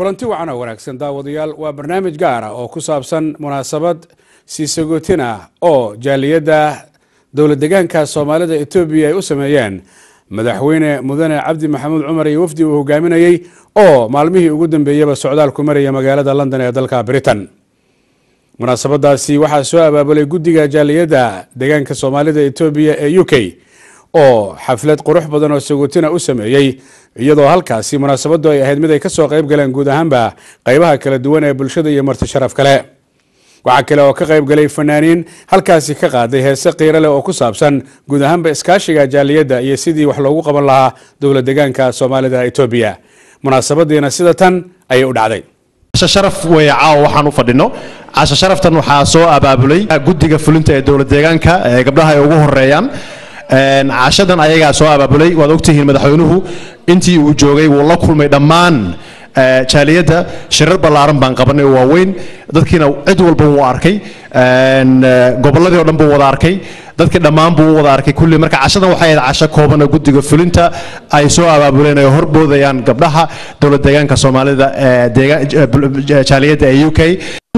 kulanti wacan oo wanaagsan daawadayaal waa barnaamij gaar ah oo ku saabsan munaasabad siisagootin ah oo jaaliyadda dowlad deegaanka Soomaalida Itoobiya ay u sameeyeen madaxweyne mudane Cabdi Maxamuud Cumar iyo wafdi uu hogaaminayay oo maalmihii ugu dambeeyay socdaal ku maraya magaalada London ee dalka Britain. munaasabadaasi waxaa soo abaabulay guddiga jaaliyadda deegaanka Soomaalida Itoobiya ee UK oo xaflad qurux badan oo sagootina u sameeyay iyadoo halkaasi munaasabadu ay ahayd mid ay ka soo qayb galeen guud ahaanba qaybaha kala duwan ee bulshada iyo marti sharaf kale. waxa kale oo ka qayb galay fanaaniin halkaasi ka qaaday heese qiiro leh oo ku saabsan guud ahaanba iskaashiga jaaliyadda iyo sidii wax loogu qaban lahaa dowlad deegaanka Soomaalida Itoobiya. munaasabadiina sida tan ayay u dhacday. sharaf weeyaaw waxaan u fadhino casha sharaftan waxaa soo abaabulay guddiga fulinta ee dowlad deegaanka ee gabdhaha ay ugu horeeyaan cashadan ayaga soo abaabulay waad ogtihiin madaxweynuhu intii uu joogay wuu la kulmay dhammaan jaaliyadda shirar ballaaran baan qabanay oo waaweyn dadkiina cid walba wuu arkay gobolladii oo dhan buu wada arkay dadka dhammaan buu wada arkay kulli marka cashadan waxay ahayd casho kooban oo guddiga fulinta ay soo abaabuleen ay horboodayaan gabdhaha dowlad deegaanka Soomaalida jaaliyadda ee UK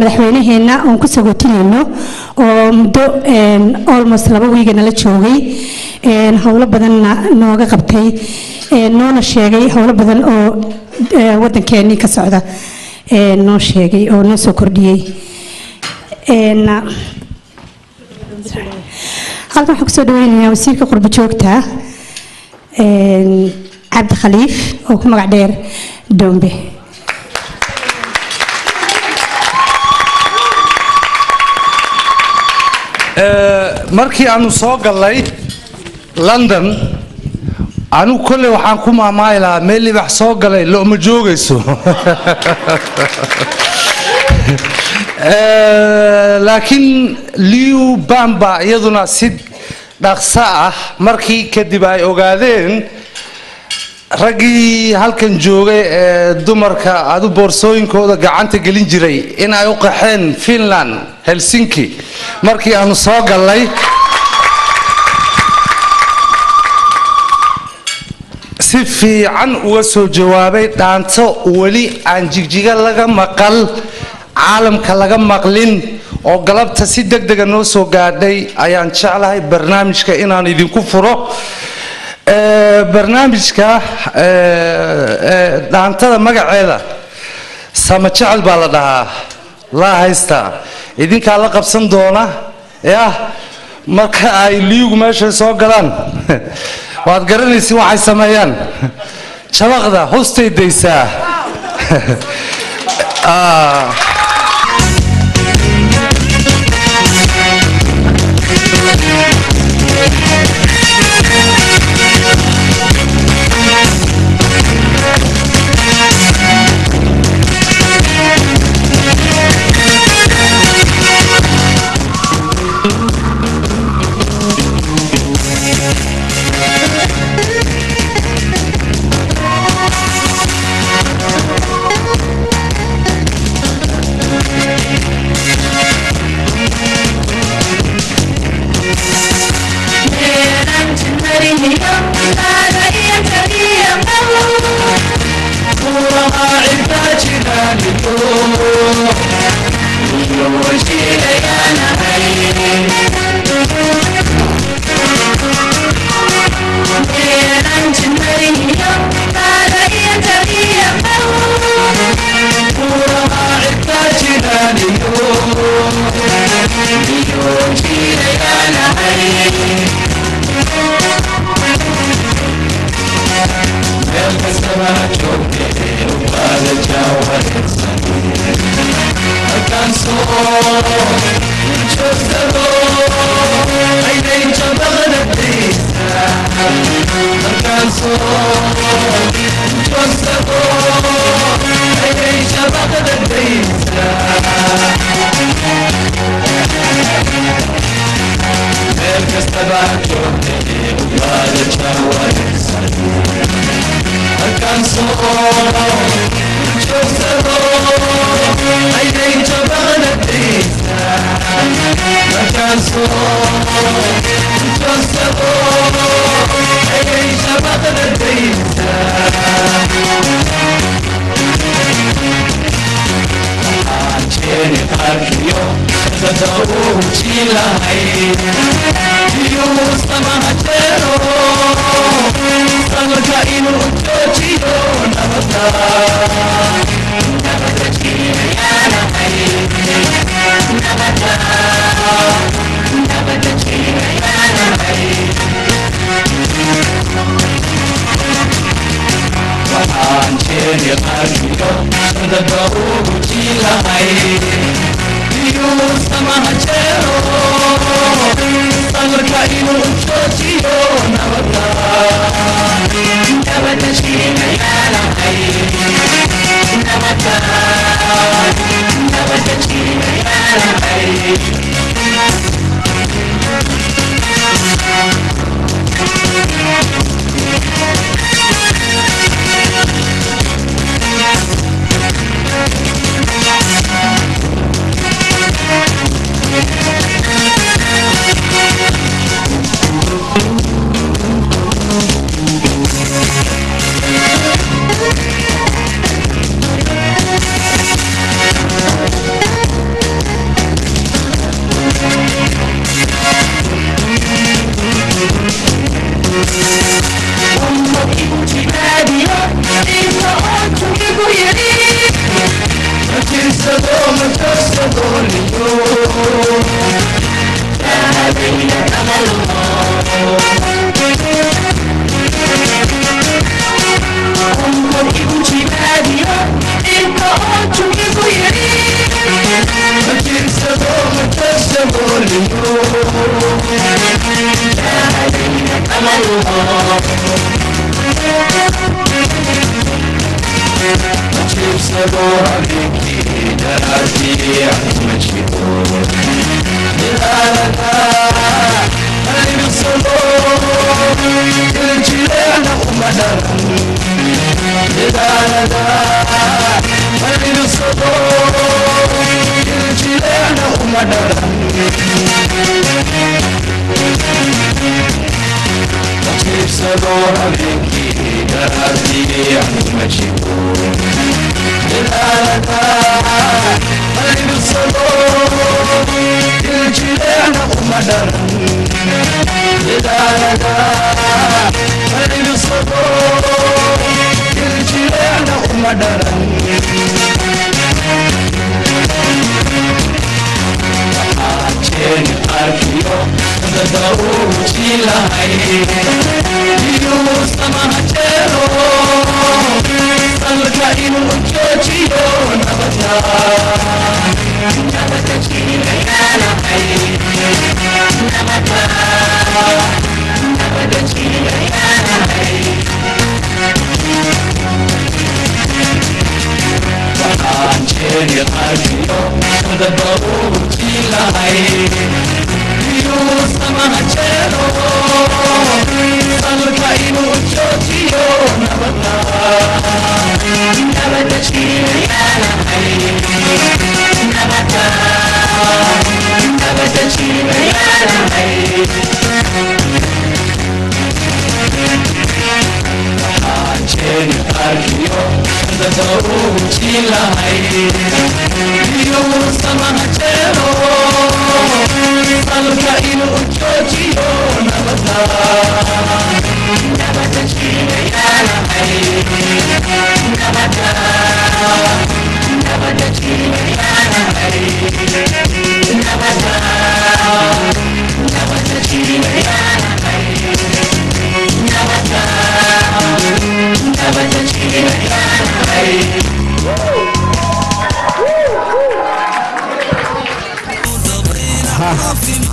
madaxweynaheena oo ku sagootinayno oo muddo almost 2 week la joogay hawlo badan nooga qabtay noona sheegay hawlo badan oo wadankeeni ka socda noo sheegay oo noo soo kordhiyay halkan waxaan kusoo dhaweynayaa wasiirka qurbo joogta Cabdi Khaliif oo ku magac dheer Dombe. markii aanu soo galay London anu kulli waxaan ku maamaylaa meel libax soo galay looma joogayso laakiin Liu Bamba iyaduna si dhaqso ah markii kadib ay ogaadeen ragii halkan joogay ee dumarka adu boorsooyinkooda gacanta gelin jiray in ay u qaxeen Finland Helsinki markii aanu soo galay si fiican uga soo jawaabay dhaanto wali aan jigjiga laga maqal caalamka laga maqlin oo galabta si degdeg ah noo soo gaadhay ayaan jeclahay barnaamijka inaan idinku furo barnaamijka dhaantada magaceeda sama jecel baa la dhahaa la haysta idinka la qabsan doona marka ay liigu meesha soo galaan waad garanaysi waxay sameeyaan jabaqda hoostay deysaa I can't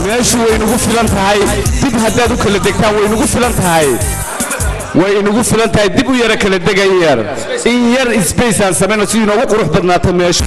meeshu way nagu filan tahay dib haddaad u kala degtaan way nagu filan tahay way inagu filan tahay dib u yara kala degay yar in yar space aan sameeyno si inoogu qurux badnaato meesha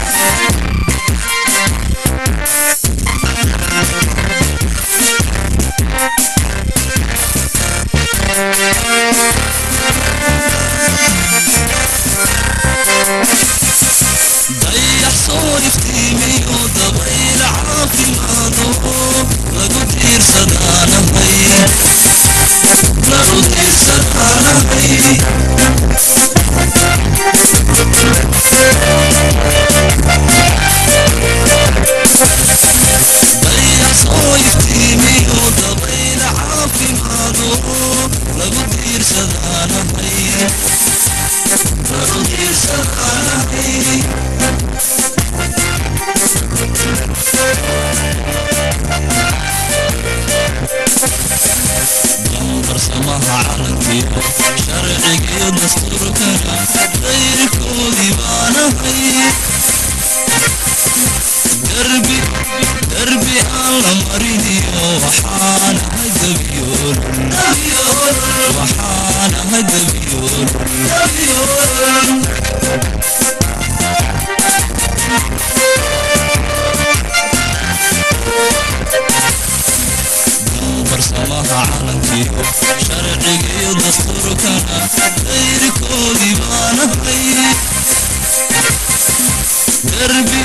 دربي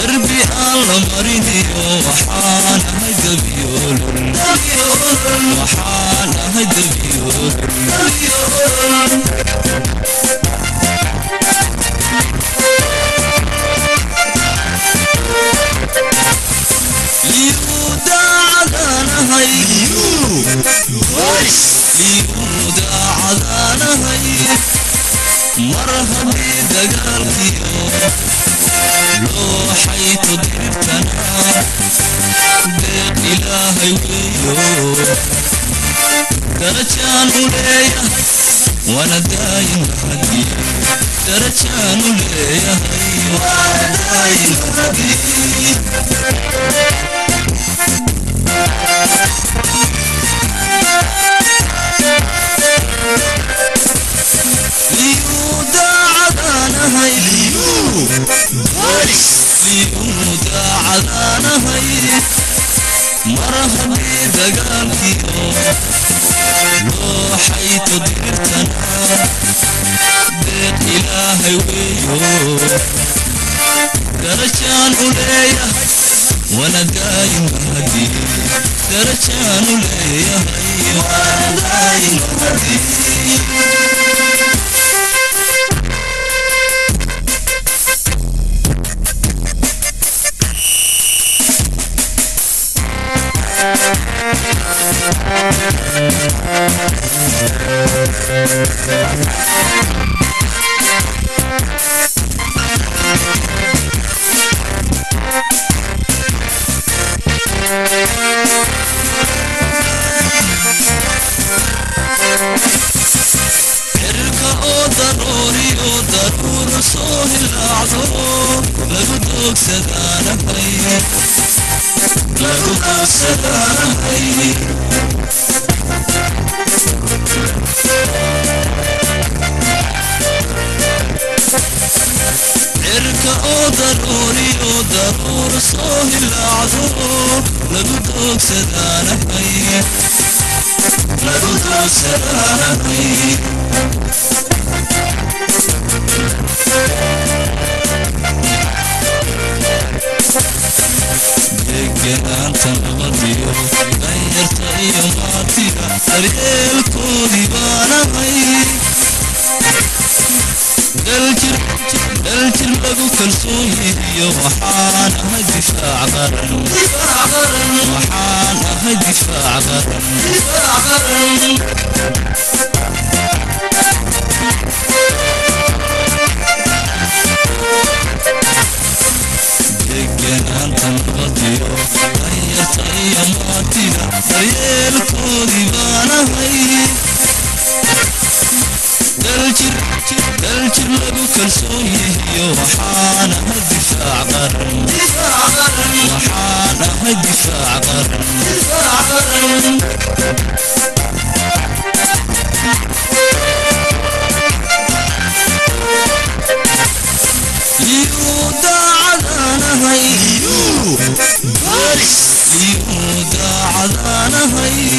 الله مريني وحانا هدبيول وحانا هدبيول ليودا عدانا هاي ليودا عدانا هاي مرحبا دقالكيو لو حيث دربتنا بيت إلهي ويو درجان وليا وانا دايم هدي درجان وليا وانا دايم هدي ليودا عدانا هاي ليودا عدانا هاي مرحبا دقالكيو لو حيث دربتنا بيت إلهي ويو درجان وليا وانا دايم هدي درجان وليا وانا دايم هدي ضروري صوه الأعذور لقدوك سدانا هاي لقدوك سدانا هاي ضروري صوه الأعذور لقدوك سدانا هاي لقدوك سدانا هاي دقنانتا نغديو غيرتا يوماتيا دريالكودي بانا هاي دلجر لغو كالسوهي وحانا هاي دفاع غرن وحانا هاي دفاع غرن دقنانتا نغديو غيرتا يوماتيا دريالكودي بانا هاي دلجر لغو كالسوهي وحانا هاي دفاع غرن وحانا هاي دفاع غرن ليودا عدانا هاي ليودا عدانا هاي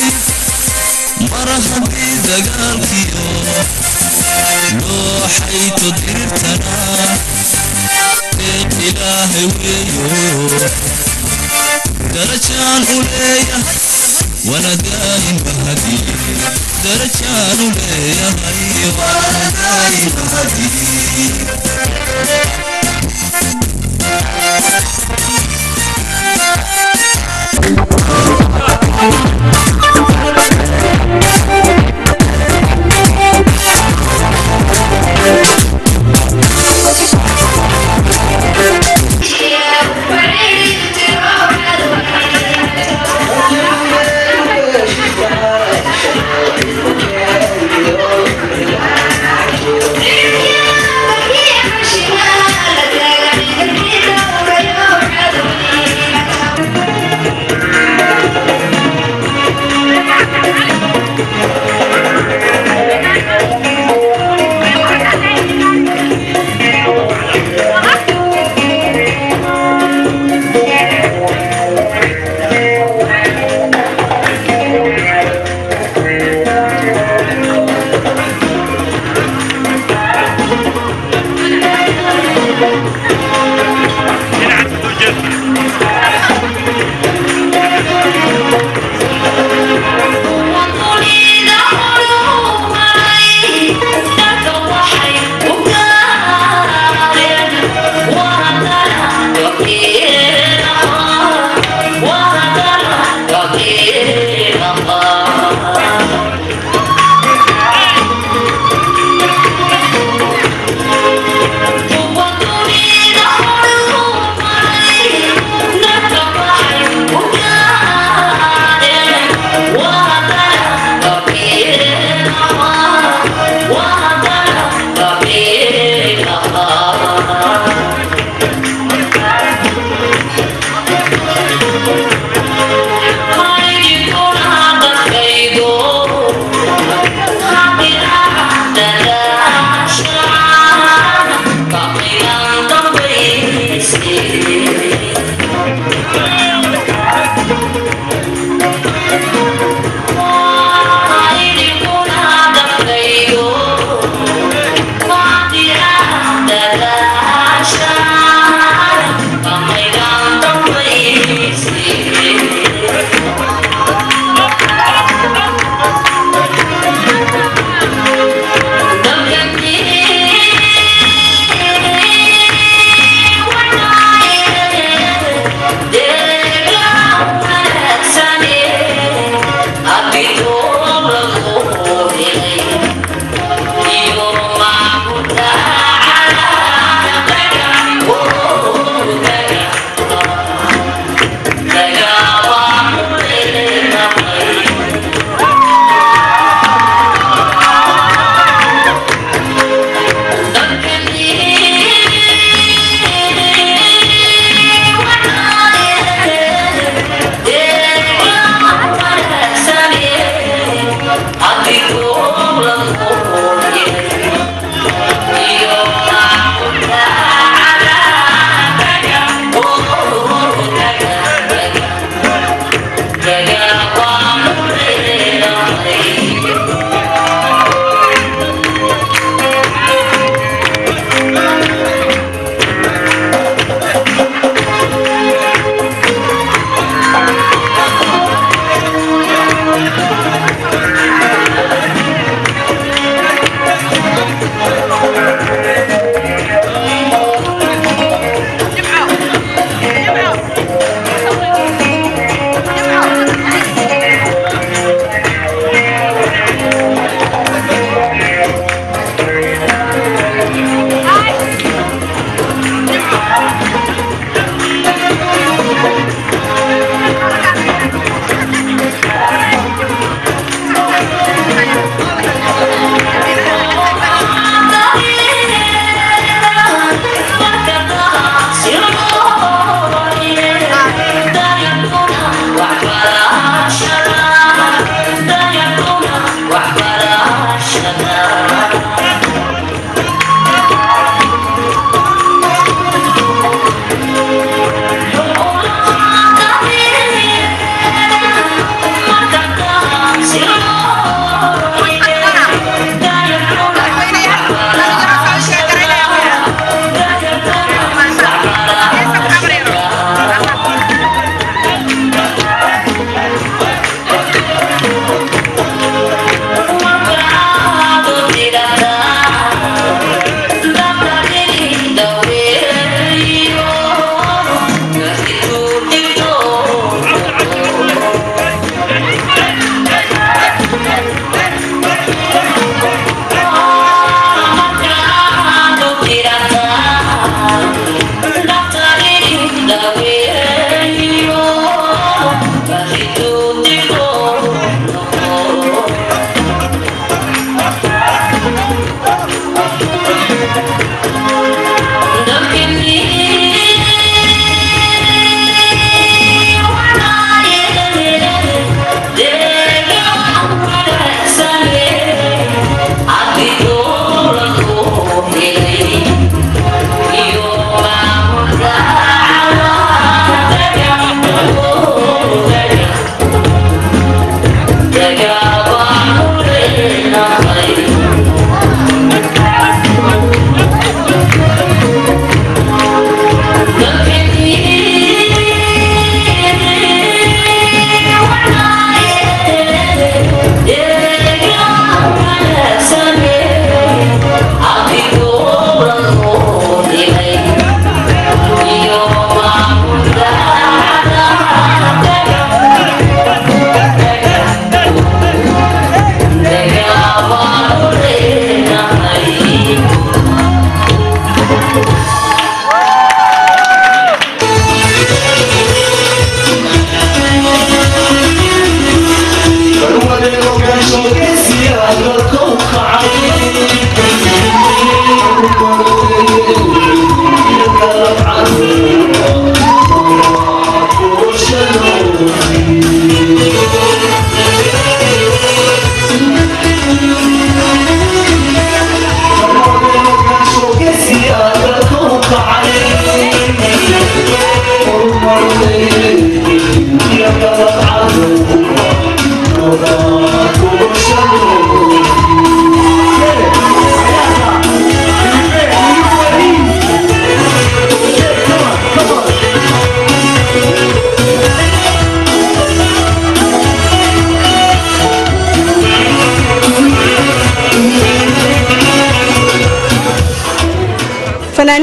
مرحبا دقالكيو لو حيث دربتنا بيت إلهي ويو درجان وليا وانا دايم هدي درجان وليا وانا دايم هدي Yeah.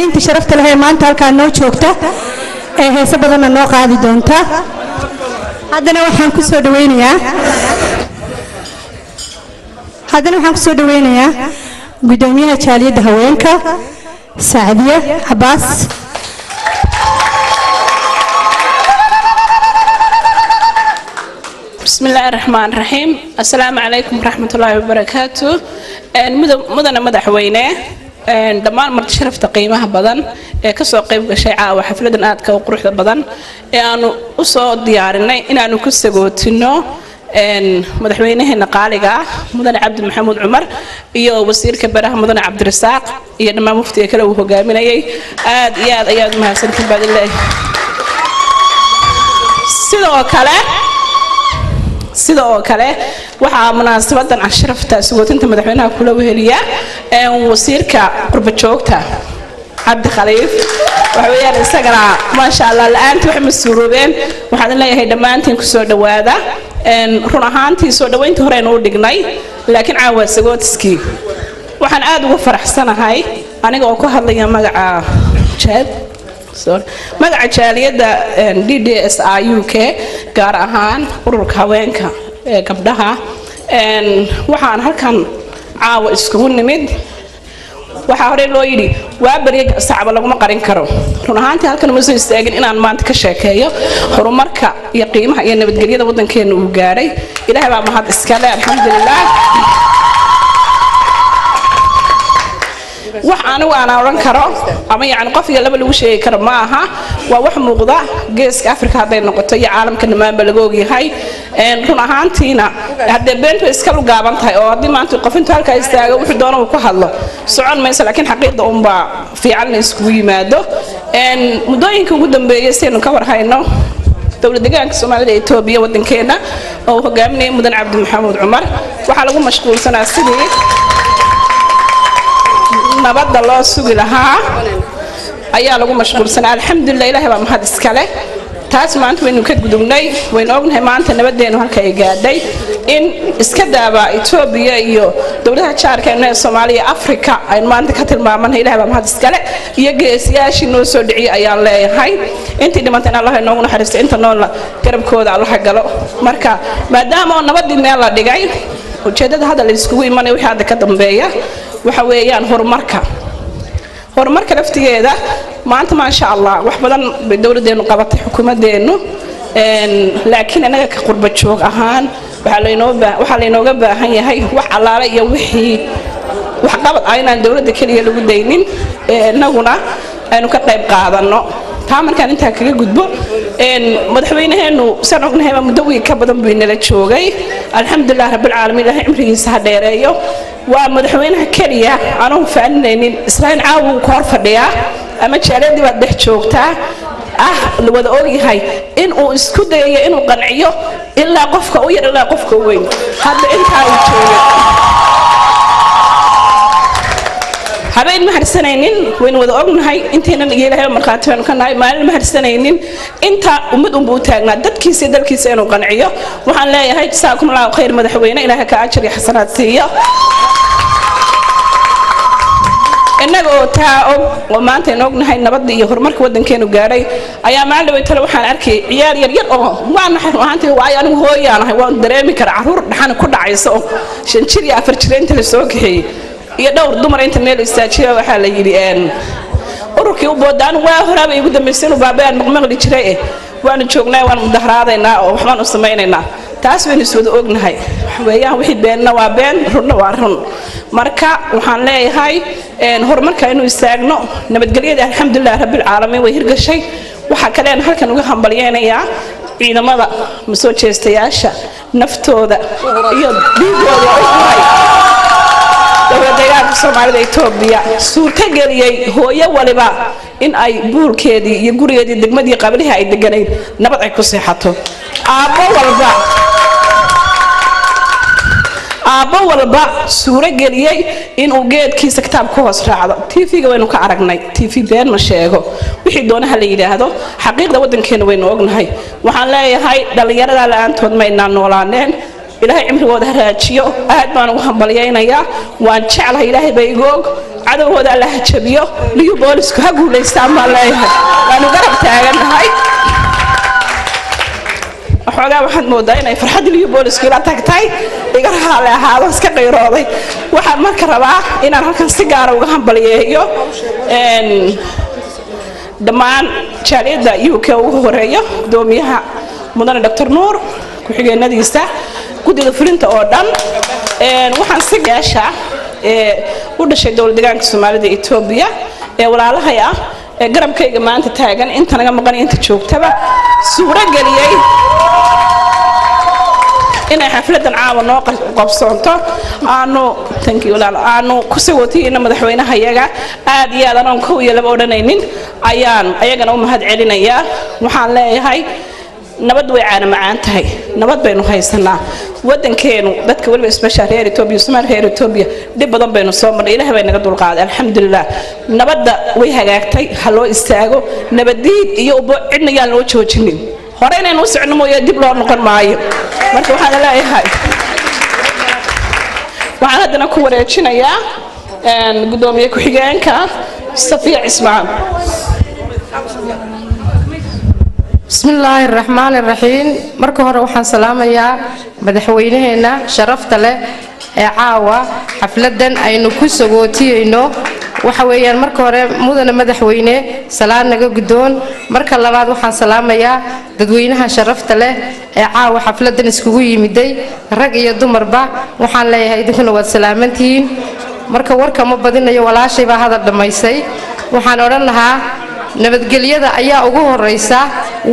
fanaaniinta sharafta leh ee maanta halkaa noo joogta ee heeso badanna noo qaadi doonta. haddana waxaan ku soo dhaweynayaa gudoomiyaha jaaliyadda haweenka Saadiya Abbas. بسم الله الرحمن الرحيم السلام عليكم ورحمة الله وبركاته مدن مدحوينه dhammaan marti sharafta qiimaha badan ee ka soo qayb gashay caawa xafladan aadka u quruxda badan ee aanu u soo diyaarinay inaanu ku sagootino madaxweynaheena qaaliga mudan cabdi maxamuud cumar iyo wasiirka baraha mudan cabdirasaaq iyo dhammaan muftiga kale uu hogaaminayay aad iyo aad ayaad mahadsantiin baad ilaahay sidoo kale waxaa munaasabadan ashrafta sagootinta madaxweynaha kula weheliya wasiirka qurba joogta cabdi khaliif waxa weeyaan isagana ma sha Allah la'aantii wax masuuroobeen waxaan leeyahay dhamaantiin ku soo dhawaada run ahaantii soo dhaweyntii hore inuu dhignay laakiin caawa sagootiskii waxaan aad ugu faraxsanahay aniga oo ku hadlaya magaca jaaliyadda DDSIUK gaar ahaan ururka haweenka ee gabdhaha waxaan halkan caawa iskugu nimid waxa hore loo yiri waa bariga sacaba laguma qarin karo run ahaantii halkan ma soo istaagin inaan maanta ka sheekeeyo horumarka iyo qiimaha iyo nabadgelyada wadankeena uu gaaray ilaahay baa mahad iska leh alxamdulillah wax anigu aan oran karo ama yaani qof iyo laba lagu sheegi karo ma aha waa wax muuqda geeska Afrika haday noqoto iyo caalamka dhammaanba laga ogyahay run ahaantiina hadda beento iska lu gaaban tahay oo hadii maanta qof inta halka istaago wuxuu doono uu ku hadlo socon maysa laakiin xaqiiqda umba fiican isku yimaado mudooyinka ugu dambeeyay seen ka war hayno dawladda deegaanka Soomaalida ee Itoobiya wadankeena oo hogaaminaya mudan cabdi maxamuud cumar waxa lagu mashquulsanaa sidii nabadda loo sugi lahaa ayaa lagu mashquulsanaa alxamdulillah ilaahay baa mahad iska leh taas maanta waynu ka gudubnay waynu ognahay maanta nabadeenu halka ay gaadhay in iska daaba Itoobiya iyo dawladaha jaarka ee Soomaaliya Afrika ay maanta ka tilmaamaan ilaahay baa mahad iska leh iyo geesiyaashii noo soo dhiciyay ayaan leeyahay intii dhimantay Allah inoogu naxariisto inta nool garabkooda Allah galo marka maadaama nabadii meel la dhigay ujeedada hadda la iskugu imanay wixii hadda ka dambeeya waxa weeyaan horumarka laftigeeda maanta ma sha Allah wax badan bay dawladeenu qabatay xukuumadeenu laakiin anaga ka qurba joog ahaan waxa laynooga baahan yahay wax allaale iyo wixii wax qabad aynaan dawladda kaliya lagu daynin inaguna aynu ka qayb qaadano taa markaan inta kaga gudbo madaxweynaheenu san ognahay muddo weyn ka badan buu inala joogay alxamdulillah rabbil caalamiin ilaahay cimrigiisa ha dheereeyo waa madaxweynaha kaliya aanu faaninaynin Israa'iil caawu ku hor fadhiya ama jaaliyadii baad dhex joogtaa la wada ogyahay in uu isku dayayo inuu qanciyo ilaa qofka u yar ilaa qofka weyn hadda inta ay joogay habeen ma harsanaynin waynu wada ognahay inteenan ilaahay marqaataynu ka nahay maalin ma harsanaynin inta ummad u taagnaa dadkiisa dalkiisa inuu qanciyo waxaan leeyahay jazaakum Allahu khayr madaxweyne ilaahay ka ajir iyo xasanaad siiyo inaga oo taa oo maanta inoo ognahay nabadda iyo horumarka wadankeenu gaaray ayaa maalin tale waxaan arkay ciyaar yar oo waan ahaantay waa anigu hooyaanahay waan dareemi karaa caruur dhaxan ku dhacayso 5 jir iyo 4 jir inta la soo kaxeeyay iyo dhowr dumar inta meel istaajiyo waxa la yiri ururkii u boodaan waa horaba igu dambeysay baabaan maqmaqli jiray waan joognaa waan mudaharaadaynaa oo waxaan u sameeynaynaa taas waynu soo ognahay weeyaan wixii beenna waa been runna waa run marka waxaan leeyahay horumarka inuu istaagno nabadgelyada alxamdulillah rabbil caalamiin way hirgashay waxa kale aan halkan uga hambalyeynaya ciidamada soo jeestayaasha naftooda iyo dhiigooda dawladda deegaanka Soomaalida Itoobiya suurta galiyay hooyo waliba in ay buulkeedii iyo gurigeedii degmadii qablihi ay deganeen nabad ay ku seexato aabo walba suura galiyay in uu geedkiisa kitaab ku hoos raacdo TV-ga waynu ka aragnay TV been ma sheego wixii doonaha la yiraahdo xaqiiqda wadankeena waynu ognahay waxaan leeyahay dhalinyarada la'aantood ma inaan noolaaneen ilaahay cimrigooda ha raajiyo aad baan ugu hambalyeynaya waan jeclahay ilaahay bay igoog cadowgooda alla ha jabiyo liyu boolisku ha guulaystaan baan leeyahay waanu garab taaganahay waxoogaa waxaad moodaa inay farxadda liyu boolisku ila tagtay iga raali ahaado iska qayrooday waxaan marka rabaa inaan halkan si gaara uga hambaliyeeyo dhammaan jaaliyadda UK ugu horeeyo gudoomiyaha mudane Dr. Nuur ku-xigeenadiisa guddida fulinta oo dhan waxaan si gaasha u dhashay dowlad deegaanka Soomaalida Itoobiya walaalahay ah garabkayga maanta taagan inta naga maqan inta joogtaba suura galiyay inay xafladan caawa noo qabsoonto aanu ku sagootiyeyna madaxweynaha iyaga aad iyo aad aan kow iyo laba odhanaynin ayaan ayagana u mahad celinayaa waxaan leeyahay nabad way caana macaan tahay nabad baynu haysanaa wadankeenu dadka waliba special reer Ethiopia Soomaali reer Ethiopia dib badan baynu soo marnay ilaahay bay naga dulqaaday alxamdulillah nabadda way hagaagtay haloo istaago nabadiid iyo ubo cidna yaan loo joojinin hore inaynu socno mooyee dib loo noqon maayo marka waxaan leeyahay waxaan haddana ku wareejinayaa gudoomiye ku-xigeenka Safiya Ismaan بسم الله الرحمن الرحيم مركو هره waxaan salaamayaa madaxweynaheena sharafta leh ee caawa xafladan aynu ku sagootiyeyno waxa weeyaan marka hore mudane madaxweyne salaan naga gudoon marka labaad waxaan salaamayaa dadweynaha sharafta leh ee caawa xafladan iskugu yimiday rag iyo dumarba waxaan leeyahay idinkuna waad salaamantiin marka warka ma badinayo walaashay baa hadal dhamaysay waxaan oran lahaa nabadgelyada ayaa ugu horeysa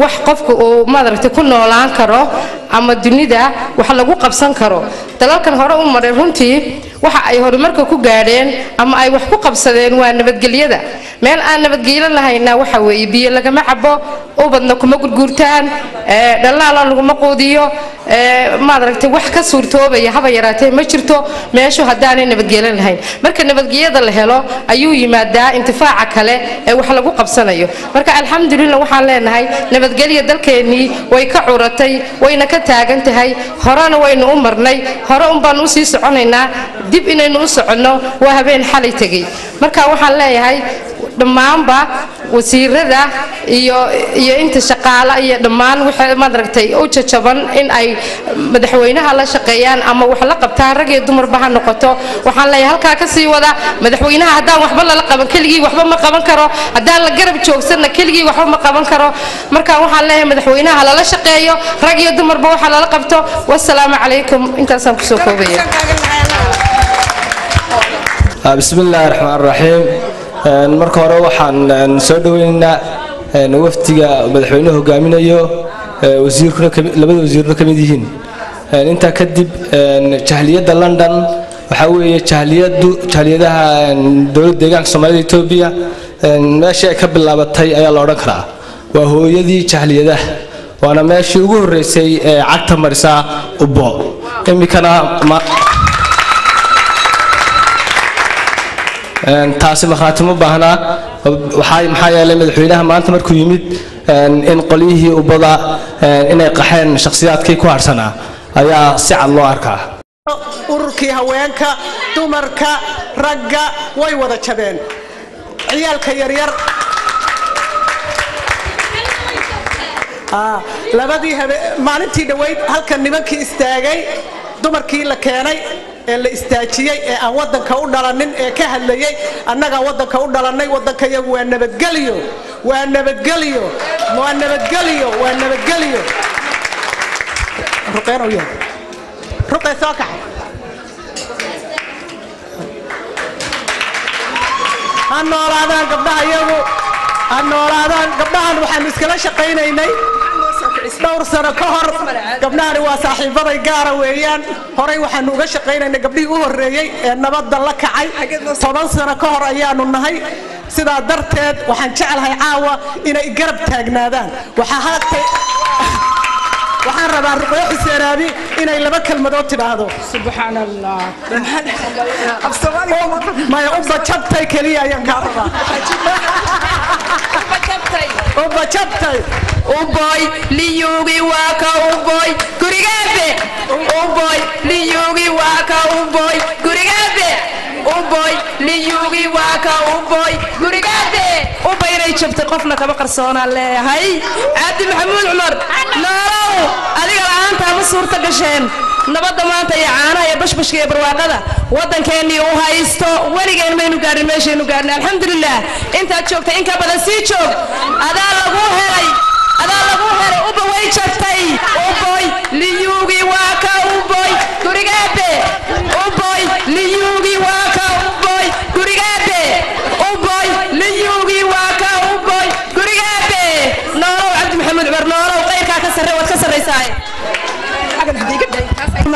wax qofku uu madaragtay ku noolaan karo ama dunida wax lagu qabsan karo dalalkan hore u maray runtii waxa ay horumarka ku gaadheen ama ay wax ku qabsadeen waa nabadgelyada meel aan nabadgelyo lahayna waxa weeye biyo lagama cabo ubadna kuma gurguurtaan dhalaala laguma qoodiyo madaragtay wax ka suurtoobaya haba yaraatee ma jirto meeshu haddaanay nabadgelyo lahayn marka nabadgelyada la helo ayuu yimaadaa intifaaca kale ee wax lagu qabsanayo marka alxamdulillah waxaan leenahay nabadgelyo dalkeenii way ka curatay wayna ka taagan tahay horena waynu u marnay hore un baan u sii soconaynaa dib inaynu u soconno waa habeen xalay tagay marka waxaan leeyahay dhammaanba wasiirada iyo inta shaqaale iyo dhammaan waxa madaragtay oo jajaban in ay madaxweynaha la shaqeeyaan ama wax la qabtaan rag iyo dumarba ha noqoto waxaan leeyahay halka ka sii wada madaxweynaha hadaan waxba la qaban keligii waxba ma qaban karo hadaan la garab joogsanna keligii waxba ma qaban karo marka waxaan leeyahay madaxweynaha la shaqeeyo rag iyo dumarba waxa la qabto wassalaamu calaykum intaasaan ku soo koobaya بسم الله الرحمن الرحيم marka hore waxaan soo dhaweynaynaa waftiga madaxweynaha hogaaminayo wasiirkuna labada wasiirna kamid yihiin inta kadib jahliyada London waxa weeye jahliyadaha dowladda deegaanka Soomaalida Itoobiya meesha ay ka bilaabatay ayaa la oran karaa waa hooyadii jahliyadaha waana meeshii ugu horeysay ee cagta marisa ubo imikana taasi maxaatimo baahna maxaa yeelay madaxweynaha maanta markuu yimid in qoliyihii ubada inay qaxeen shakhsiyaadkii ku harsanaa ayaa si cad loo arkaa ururkii haweenka dumarka ragga way wada jabeen ciyaalka yaryar labadii maalintii dhaweyd halkan nimankii istaagay dumarkii la keenay ee la istaajiyay ee aan wadanka u dhalanin ee ka hadlayay annaga wadanka u dhalanay wadankayagu waa nabadgelyo waa nabadgelyo waa nabadgelyo waa nabadgelyo ruqeyn oo yahay ruqey soo kac anoolaadaan gabdhaha iyagu anoolaadaan gabdhahan waxaan iskala shaqaynaynay dhowr sano ka hor gabdhahani waa saaxiibaday gaara weeyaan horay waxaanu uga shaqaynaynay gabdhihii u horreeyey ee nabadda la kacay 10 sano ka hor ayaanu nahay sidaa darteed waxaan jecelahay caawa inay garab taagnaadaan waxaan rabaa ruqyo xuseenaabi inay laba kalmadood tidhaahdo subxaan allah maya u bajabtay keliya ayaan kaa rabaa u bajabtay uboy liyugi waa ka uboy gurigaade uboy liyugi waa ka uboy gurigaade uboy liyuugi waa ka uboy gurigaade ubay inay jabtay qofna kaba qarsoonaan leeyahay cabdi maxamuud cumar noolow adiga la'aantaa ma suurta gasheen nabadda maanta iyo caanaha iyo bashbashka iyo barwaaqada waddankeennii u haysto weligeen maynu gaadhin meeshaynu gaadhin alxamdulilah intaad joogtay in ka badan sii joog adaa lagu helay uba way jabtay uboy liyuugi waa ka uboy gurigaade uboy liyuugi waa ka uboy gurigaade uboy liyuugi waa ka uboy gurigaade noolow cabdi maxamuud cumar noolow qayrkaa ka sarre waad ka sarraysaa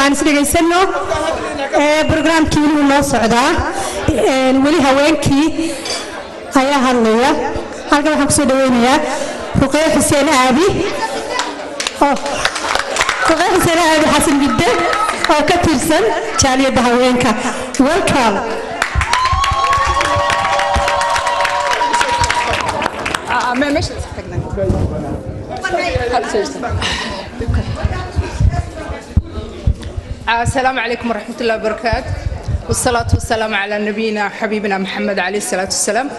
aan isdhegaysano barnaamijkii inuu noo socdaa weli haweenkii ayaa hadlaya halkan waxaan kusoo dhaweynayaa ruqayya xuseen aabi xasan bidde oo ka tirsan jaaliyadda haweenka welcome السلام عليكم ورحمة الله وبركاته والصلاة والسلام على نبينا حبيبنا محمد عليه الصلاة والسلام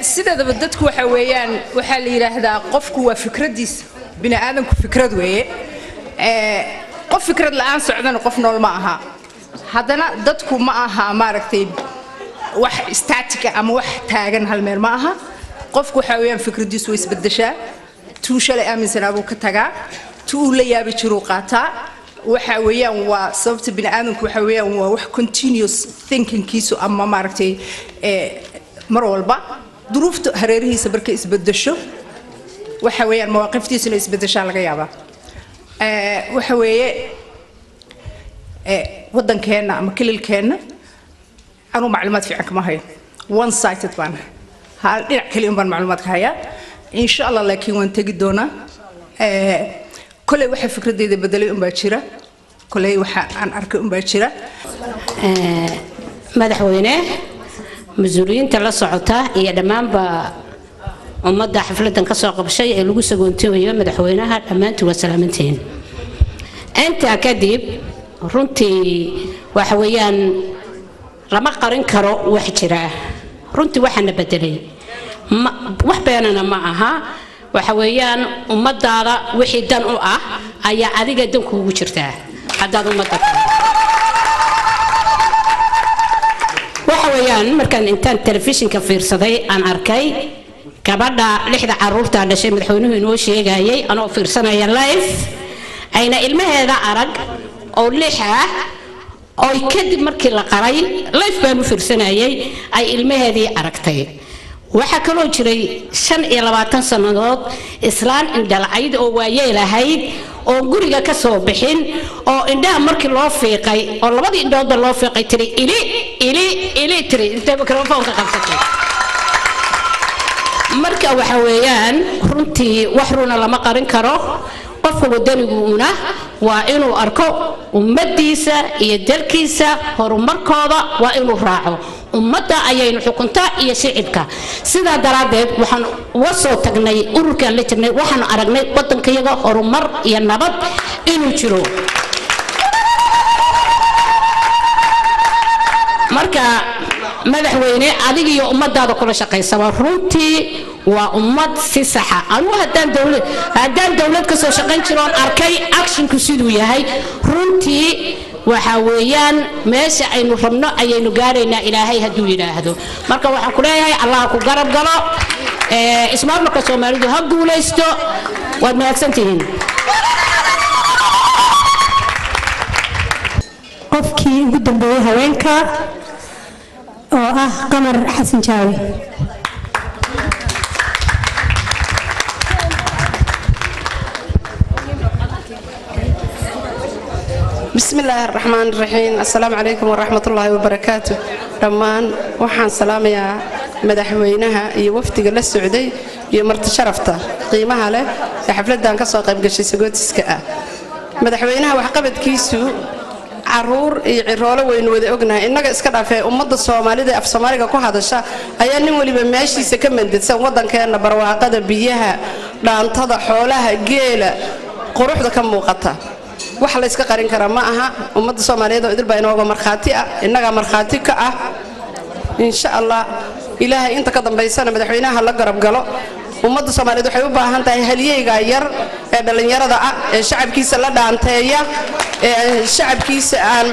سيدة بدتك وحويان وحالي لهذا قفك وفكرديس بني آدم كفكرد ويه قف فكرد الآن سعودنا قف نول معها هذانا دتك معها ماركتي وح استاتيك أم وح تاجن هالمير معها قفك وحويان فكرديس ويسبدشة توشل أمين سنابو كتاجا تقول يا بشروقاتا waxa weeyaan waa sababta bini aadamku waxa weeyaan waa wax continuous thinking kiisu ama maaragtay mar walba duruufta hareerihiisa markay isbedesho waxa weeyaan mawaqiftiisuna isbedeshaa laga yaabaa waxa weeye wadankeena ama kililkeena anu macluumaad fiican kama hayo one sided baan hal dhinac kaliya baan macluumaad ka hayaa insha Allah laakiin waan tagi doonaa كل واحد فكرة دي بدلي باجرة كل واحد عن أرك باجرة مدحوينه مسؤولين تلا صعوته هي دمان ومضى حفلة كسوق بشيء اللي جوسقونتي ويا مدحوينها أمانة وسلامتين أنت أكذب رنتي وحويان لما قارن كرو وحجرة رنتي واحد بدلي وحبينا معها وحويان ومدارا وحيدان أو أيا أديك دنكو وشرته حتى ومدارا وحويان مركان إنتان تلفزيون كفير صدي أنا أركي كبدا لحظة عرورته على شيء مدحونه إنه شيء جاي أنا في سنة يلايف أين علمه هذا أرق أو لحى أو يكذب مركي لقراين لايف بانو في سنة أي علمه هذه أرقتي waxaa kaloo jiray 25 sanadood islaan indhalcayd oo waayay lahayd oo guriga ka soo bixin oo indhaha markii loo fiiqay oo labadii indhood loo fiiqay tiri ili tiri inta mikrofoonka qabsatay marka waxa weeyaan runtii wax runa lama qarin karo qofka wadanigu waa inuu arko ummadiisa iyo dalkiisa horumarkooda waa inuu raaco ummadda ayaynu xukuntaa iyo shicibka sida daraadeed waxaan wasoo tagnay ururkan la jirnay waxaan aragnay wadankayaga horumar iyo nabad inuu jiro marka madaxweyne adiga iyo ummadaada kula shaqeysaba runtii waa ummad si sax ah anu hadaan dawlad ka soo shaqeyn jiro arkay actionku siduu yahay runtii waxa weeyaan meesha aynu rabno ayaynu gaaraynaa ilaahay haduu yiraahdo marka waxaan ku leeyahay Allah ku garab galo ismaamulka Soomaalidu ha guuleysto waad mahadsantihiin qofkii ugu dambeeyay haweenka oo ah Qamar Xasan Jaawi بسم الله الرحمن الرحيم السلام عليكم ورحمة الله وبركاته رمان وحان سلام يا مدحوينها يوفتق للسعودي يمرت شرفته قيمها له حفلة دان كسوق بقشي سقوط سكاء مدحوينها وحقبت كيسو عرور عرولة وينود أجنها إنك إسكت في أمة الصومالية في الصومالية كو هذا الشيء أيام نقولي بماشي سكمل تسوى كان برواقة بيها لان تضع حولها جيلة قروح ذا كم مقطع wax la iska qarin kara ma aha ummadda Soomaaliyeed oo idil baa inooga marxaati ah inaga marxaati ka ah insha allah ilaahay inta ka dambaysana madaxweynaha la garab galo ummadda Soomaaliyeed waxay u baahan tahay halyeyga yar ee dhalinyarada ah ee shacabkiisa la dhaanteeya ee shacabkiisa aan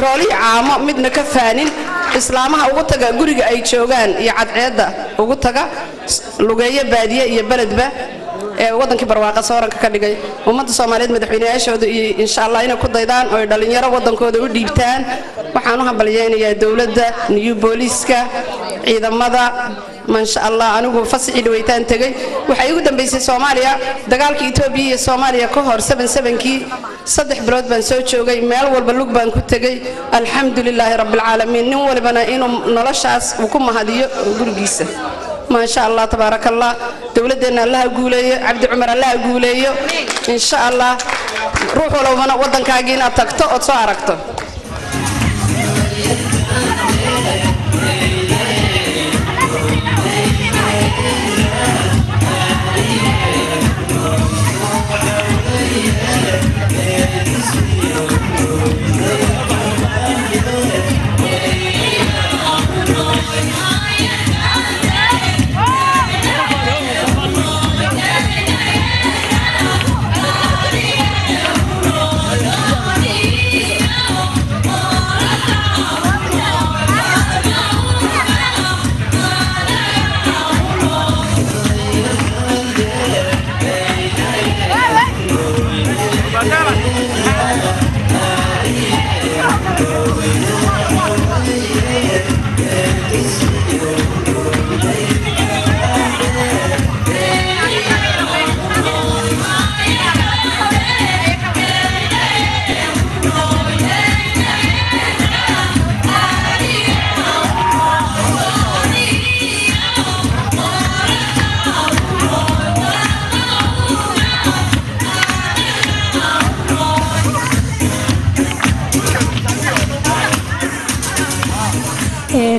rooli caamo midna ka faanin islaamaha ugu taga guriga ay joogaan iyo cadceeda ugu taga lugeeyo baadiye iyo baladba ee wadankii barwaaqo sooranka ka dhigay ummadda Soomaaliyeed madaxweynayaashooda insha Allah inay ku daydaan oo dhalinyaro wadankooda u dhiibtaan waxaan u hambalyeeynayaa dawladda new booliska ciidamada ما شاء الله أنا أقول فصحي دويتان تجي وحيقول دم بيسي سوماليا دقالك إثيوبيا سوماليا كهر 7 كي صدح بلاد بنسوي شوقي مال والبلوك بنكون تجي الحمد لله رب العالمين نول بنا إنه نلشاس وكم هذه يقول جيسة ما شاء الله تبارك الله دولتنا الله قولي عبد عمر الله قولي إن شاء الله روحوا لو بنا ودن كاجينا تكتو وتصاركتو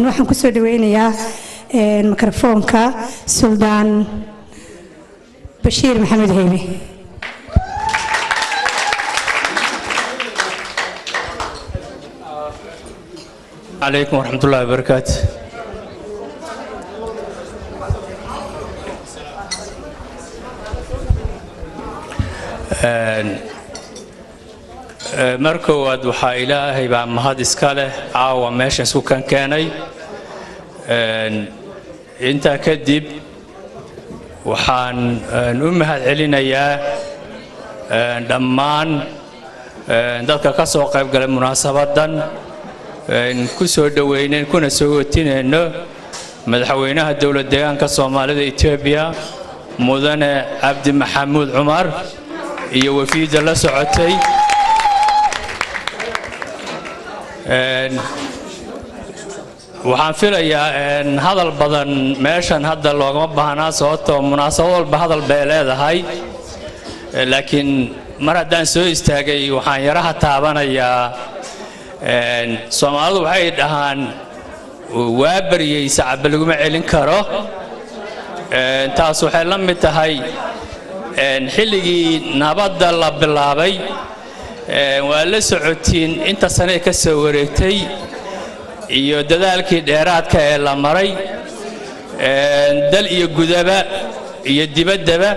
waxaan ku soo dhaweynayaa mikrofoonka Suldaan Bashiir Maxamed Haybe عليكم ورحمة الله وبركاته markood waxaa ilaahay baa mahad iska leh caawa meeshan isku kan keenay intaa kadib waxaan u mahad celinayaa dhammaan dadka ka soo qayb galay munaasabadan ku soo dhaweyneen kuna soo watinayno madaxweynaha dowlad deegaanka Soomaalida Itoobiya mudane Cabdi Maxamuud Cumar iyo wafiida la socotay waxaan filayaa hadal badan meeshan hadda loogama baahnaa sababtoo munaasabad walba hadal bay leedahay laakiin mar haddaan soo istaagay waxaan yaraha taabanayaa Soomaalidu waxay dhahaan waa bariyay sacab laguma celin karo taas waxay la mid tahay xilligii nabadda la bilaabay waa la socotiin inta sano ka soo wareegtay iyo dadaalkii dheeraadka ee la maray dal iyo gudaba iyo dibaddaba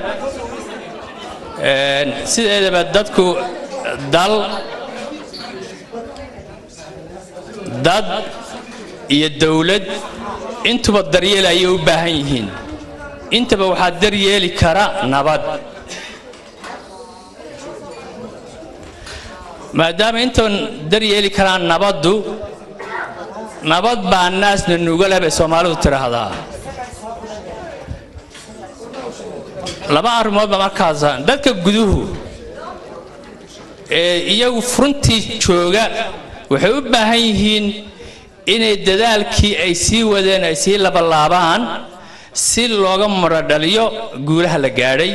sideedaba dadku dad iyo dawlad intuba daryeel ay u baahan yihiin intaba waxa daryeeli kara nabad maadaama intan daryeeli karaan nabaddu nabad baa naasna nuuga leh Soomaalidu tiraahdaa laba arrimood markaas dadka guduhu iyagu fronti jooga waxay u baahan yihiin inay dadaalkii ay sii wadeen ay sii laabaan si looga maradhaliyo guulaha la gaadhay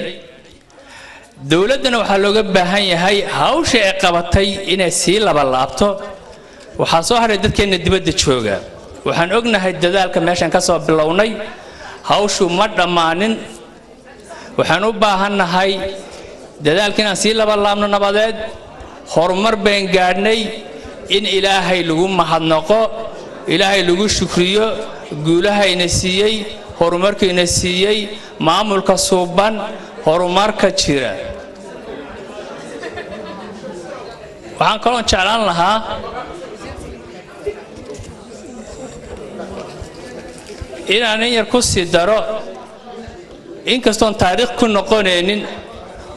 dawladana waxa looga baahan yahay hawsha ay qabatay inay sii laabto waxa soo haray dadkeena dibadda jooga waxaan ognahay dadaalka meeshan ka soo bilownay hawshu ma dhamaanin waxaan u baahanahay dadaalkina sii laabno nabadeed horumar baan gaadhnay in ilaahay lagu mahadnaqo ilaahay lagu shukriyo guulahayna siiyey horumarkiina siiyey maamulka suuban horumarka jira waxaan kaloo jeclaan lahaa inaan yar ku sii daro inkastoon taariikh ku noqonaynin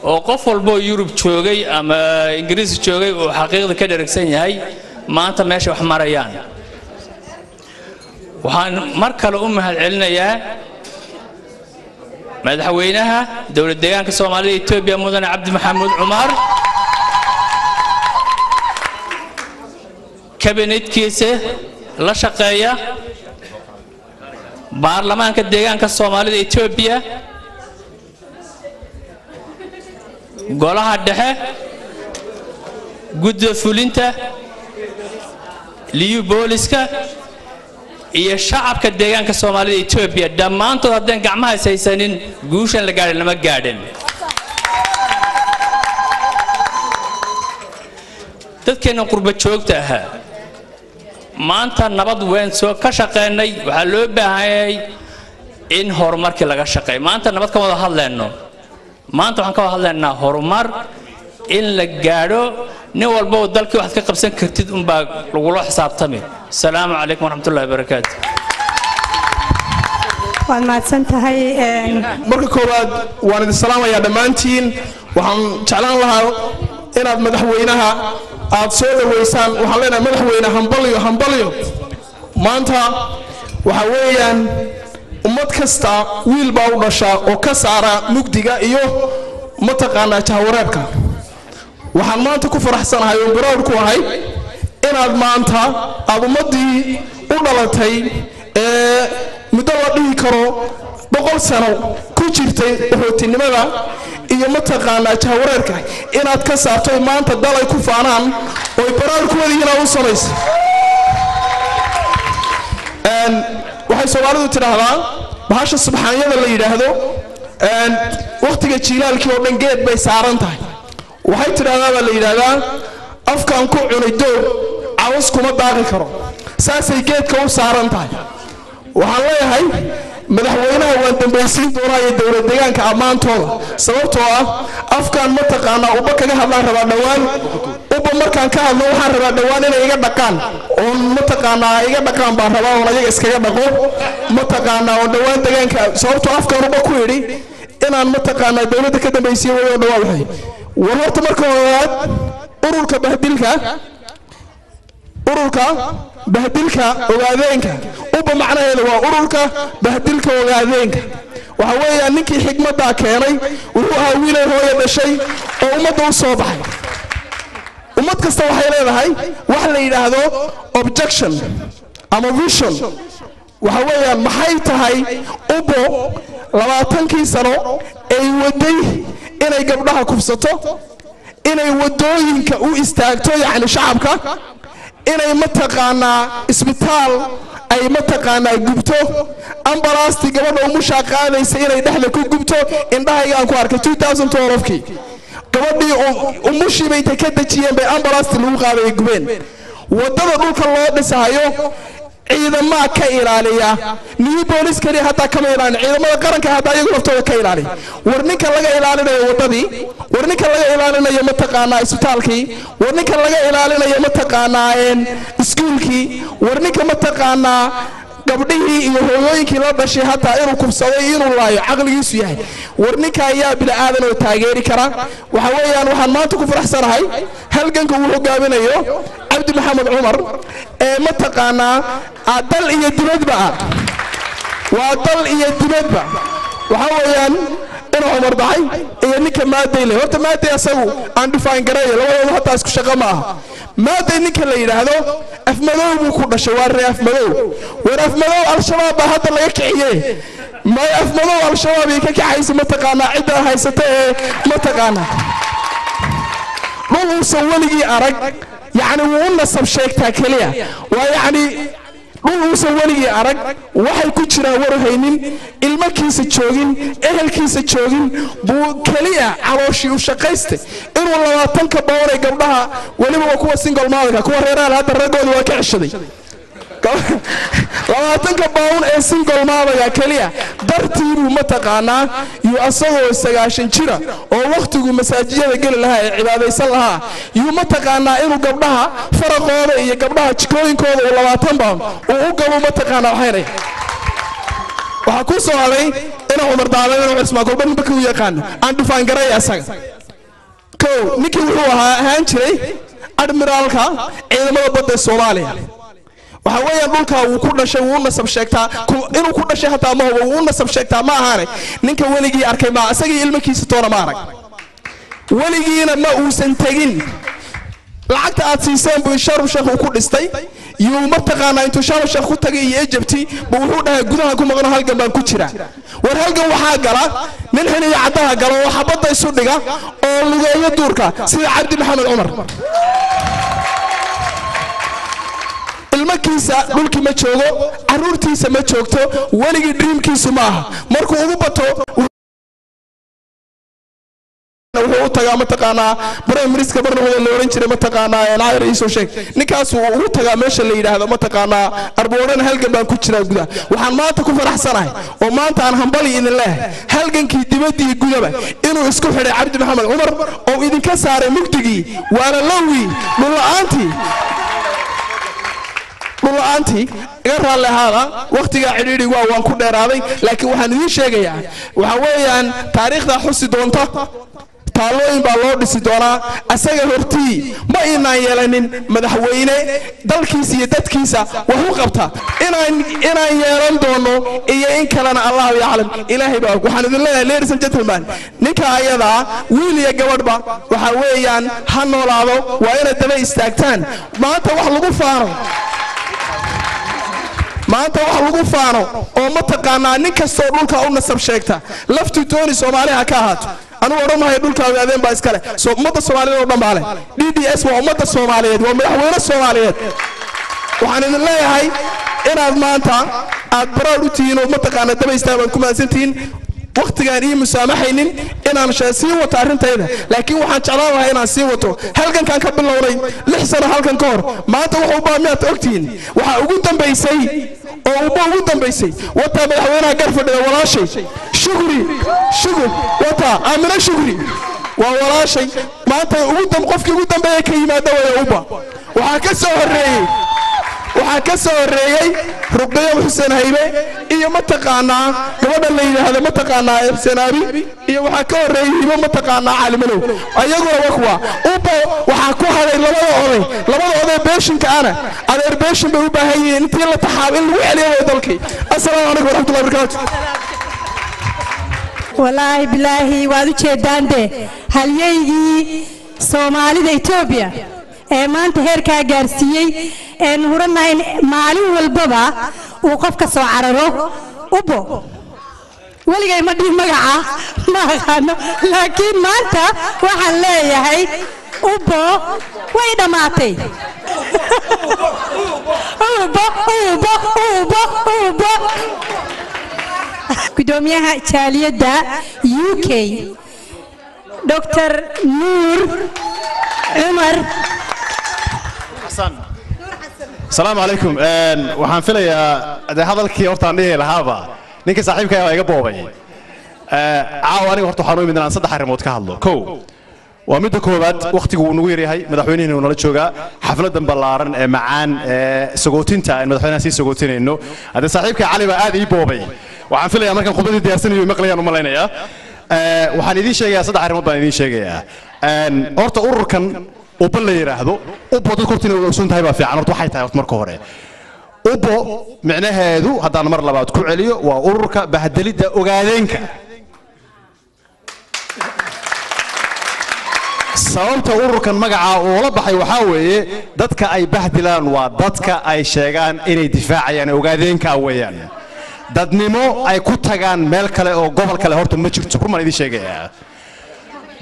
oo qof walba oo Yurub joogay ama Ingiriis joogay oo xaqiiqda ka dheregsan yahay maanta meesha wax marayaan waxaan mar kale u mahadcelinayaa madaxweynaha dowladda deegaanka Soomaaliya Itoobiya mudane Cabdi Maxamuud Cumar kabinetkiisa la shaqeeya baarlamaanka deegaanka Soomaalida Itoobiya golaha dhexe gudda fulinta liyu booliska iyo shacabka deegaanka Soomaalida Itoobiya dhammaantood haddaan gacmaha haysanin guushan la gaadhay lama gaadhin dadkeena qurba joogta ahaa maanta nabad weyn soo ka shaqeynay waxa loo baahan yahay in horumarkii laga shaqeeyo maanta nabad ka wada hadlayno maanta waxaan ka wada hadlaynaa horumar in la gaadho nin walba oo dalkii wax ka qabsan kartid un baa lagu loo xisaabtami assalaamu calaykum waraxmatullaahi wabarakaatu waad mahadsan tahay marka koowaad waan idin salaamayaa dhammaantiin waxaan jeclaan lahaa inaad madaxweynaha aad soo dhaweysaan waxaan leenahay madaxweyne hambalyo maanta waxa weeyaan ummad kasta wiil baa u dhasha oo ka saara mugdiga iyo mataqaanaa jahwareerka waxaan maanta ku faraxsanahay oo baraar ku ahay inaad maanta aad ummadii u dhalatay ee muddo la dhihi karo 100 sano ku jirtay qaxootinimada iyo mataqaanaa jahwareerka inaad ka saarto maanta dalay ku faanaan oo baraarkoodina u sameysay waxay Soomaalidu tiraahdaa bahasha subxaaniyada la yiraahdo waqtiga jiilaalkii oo dhan geed bay saaran tahay waxay tiraahdaa la yiraahdaa afkaan ku cunay doog caws kuma daaqi karo saasay geedka u saaran tahay waxaan leeyahay madaxweynaha waan dambaysiin doonaa ee dowlad deegaanka ammaantooda sababtoo ah afkaan mataqaanaa uba kaga hadlaan rabaa dhawaan uba markaan ka hadlo waxaan rabaa dhawaan inay iga dhaqaan oo mataqaanaa iga dhaqaan baan rabaa oo ayaga iskaga dhaqo mataqaanaa oo dhawaan deegaanka sababtoo afkaan uba ku yidhi inaan mataqaanaa dowladda ka dambaysiin wayo dhawaa waxay war horta marka hore ururka bahdilka ogaadeenka uba macnaheedu waa ururka bahdilka ogaadeenka waxa weeyaan ninkii xigmadda keenay wuxuu ahaa wiilay hooyo dhashay oo ummadda u soo baxay ummad kasta waxay leedahay wax la yiraahdo objection ama vision waxa weeyaan maxay tahay ubo 20 sano ay waday inay gabdhaha kufsato inay wadooyinka u istaagto yaani shacabka inay mataqaanaa isbitaal ay mataqaanaa gubto ambalaasti gabadha umusha qaadaysa inay dhaxda ku gubto indhahayga aan ku arkay 2012kii gabadhii umushii bay ka dajiyeen bay ambalaasti lagu qaaday gubeen wadada dhulka loo dhisayo ciidamada ka ilaaliya new police kari hata kama ilaalin ciidamada qaranka hata iyagu naftooda ka ilaaliya war ninka laga ilaalinayo wadadii war ninka laga ilaalinayo mataqaanaa isbitaalkii war ninka laga ilaalinayo mataqaanaa iskuulkii war ninka mataqaanaa gabdhihii iyo hooyooyinkii la dhashay hata inuu kubsaday inuu laayo caqligiisu yahay war ninka ayaa bil aadan oo taageeri kara waxa weeyaan waxaan maanta ku faraxsanahay halganka uu hogaaminayo Cabdi Maxamuud Cumar ee mataqaanaa dal iyo dibadba waa dal iyo dibadba waxa weeyaan inuu Cumar baxay iyo ninka maadeyle horta maadeey asagu aan define gareeyo labadooda hata isku shaqo ma aha maadeey ninka la yiraahdo afmadow buu ku dhashay waa reer afmadow war afmadow al-shabaab hadda laga kiciyay ma afmadow al-shabaab ay ka kicayso mataqaanaa cid haysata ee mataqaanaa dhuluusan weligii arag يعني ونصب شيكتا كليا ويعني dhuluusan weligii arag waxay ku jiraan warhaynin ilmakiisa joogin ehelkiisa joogin buu kaliya calooshii u shaqaystay inuu 20 ka booray gabdhaha waliba kuwa single mother kuwa reeraha hadda ragoodu waa ka cishaday labaatanka bawn ee single maadaga kaliya dartiibuu mataqaanaa yuu asagoo 9 jira oo waqtigu masaajidada geli lahaa ee cibaadaysan lahaa yuu mataqaanaa inuu gabdhaha faraqooda iyo gabdhaha jikooyinkooda oo 20 bawn uu u gabo mataqaanaa waxay waxa ku soo haray inuu Umar Daadan inuu ismaa golban baka u yaqaan aan dhufaan garay asaga ninkii wuxuu ahaan jiray admiraalka ciidamada badda Soomaaliya waxa weeyaan dhulka uu ku dhashay uu nasab sheegtaa inuu ku dhashay hataa ma hubo uu nasab sheegtaa ma ahaane ninka waligii arkay ma asagii ilmakiisa toona ma arag waligiina ma uusan tagin lacagta aad siiseen buu Sharm Sheikh ku dhistay yuu martaqaana intuu Sharm Sheikh ku tagay iyo Egypti buu wuxuu dhahay gudaha ku maqan halgan baan ku jira war halgan waxa gala nin xiniya cadaha galo oo xabada isu dhiga oo lugeeyo duurka sida Cabdi Maxamed Umar ilmakiisa dhulkii ma joogo caruurtiisa ma joogto waligii dreamkiisu ma aha markuu ugu bato wuxuu tagaa mataqaanaa Prime Minister barnaamijka la oran jiray mataqaanaa Naayir Iiso Sheekh ninkaas uu tagaa meesha la yiraahdo mataqaanaa arbooran halgan baan ku jiraa gudaha waxaan maanta ku faraxsanahay oo maanta aan hambali idin leeyahay halgankii dibadii gudaba inuu isku xidhay Cabdi Maxamed Umar oo idinka saaray mugdigii waana lawi dhulaantii gaar lahaada waqtiga xiriiri waan ku dheeraaday laakiin waxaan idin sheegayaa waxa weeyaan taariikhda xusi doonta taalooyin baa loo dhisi doonaa asaga hortii ma inaan yeelanin madaxweyne dalkiisa iyo dadkiisa wax u qabta inaan yeelan doono iyo in kalena Allah yaclam ilaahay baa waxaan idin leeyahay ladies and gentlemen ninka ayada wiil iyo gabadhba waxa weeyaan ha noolaado waa inaad daba istaagtaan maanta wax lagu faano maanta wax lagu faano oo mataqaanaa nin kastoo dhulka u nasab sheegta laftu dooni Soomaaliya ka ahaato anu waramahay dhulka aadeen baa iskale soo umada Soomaaliyeed oo dhammaale DDS waa umada Soomaaliyeed waa madaxweyne Soomaaliyeed waxaan idin leeyahay inaad maanta aad baraad u tihiin oo mataqaanaa daba istaagan ku maasantiin waqtigan iyo musaamaxaynin inaan sii wato arintayda laakiin waxaan jeclaan lahaa inaan sii wato halgankan ka bilowday 6 sano halkan ka hor maanta wuxuu baamiyaad ogtiin waxa ugu dambeysay wata madaxweynaha garfadhida walaashay shukri wata amina shukri waa walaashay maanta qofkii ugu dambeeyay ka yimaada way uba waxa ka soo horeeyay Ruqayya Xuseen Haybe iyo mataqaanaa gabadha la yiraahdo mataqaanaa Sanaabi iyo waxa ka horeeyay hibo mataqaanaa Caalimalow ayagoo wakwa uba waxa ku haday labada oday beeshinka ana adeer beeshin bay u baahan yihiin intii la taxaabin lagu celiyo dalkii assalaamu alaykum warahmatullahi wabarakatuh والله بالله وادو jeedaande halyeeygi Soomaalida Ethiopia ee maanta heerka gaarsiiyay ee huranayn maalin walbaba uu qofka soo cararo ubo waligay ma dhig magaca ma aqaano laakiin maanta waxaan leeyahay ubo way dhamaatay ubo gudoomiyaha jaaliyada UK Dr. Noor Umar السلام عليكم waxaan filayaa hadalkii horta aan dhihi lahaaba ninka saaxiibkay iga boobay aniga horta waxaan u imid inaan 3 arrimood ka hadlo waa midda koowaad waqtigu uu nagu yaryahay madaxweynaha uu nala joogaa xafladan ballaaran ee macaan sagootinta aan madaxweynaha si sagootinayno hada saaxiibkay Cali baa aad ii boobay waxaan filayaa markaan khudbadii diyaarsanayo maqlayaan u malaynayaa waxaan idin sheegayaa 3 arrimood baan idin sheegayaa horta ururkan uba la yiraahdo uba dad kortina u ogsoon tahay baa fiican horta waxay tahay marka hore uba macnaheedu haddaan mar labaad ku celiyo waa ururka bahdalida ogaadeenka sababta ururkan magaca oo la baxay waxa weeye dadka ay bahdilaan waa dadka ay sheegaan inay difaacayaan ogaadeenka weeyaan dadnimo ay ku tagaan meel kale oo gobol kale horta ma jirto rumaan idin sheegayaa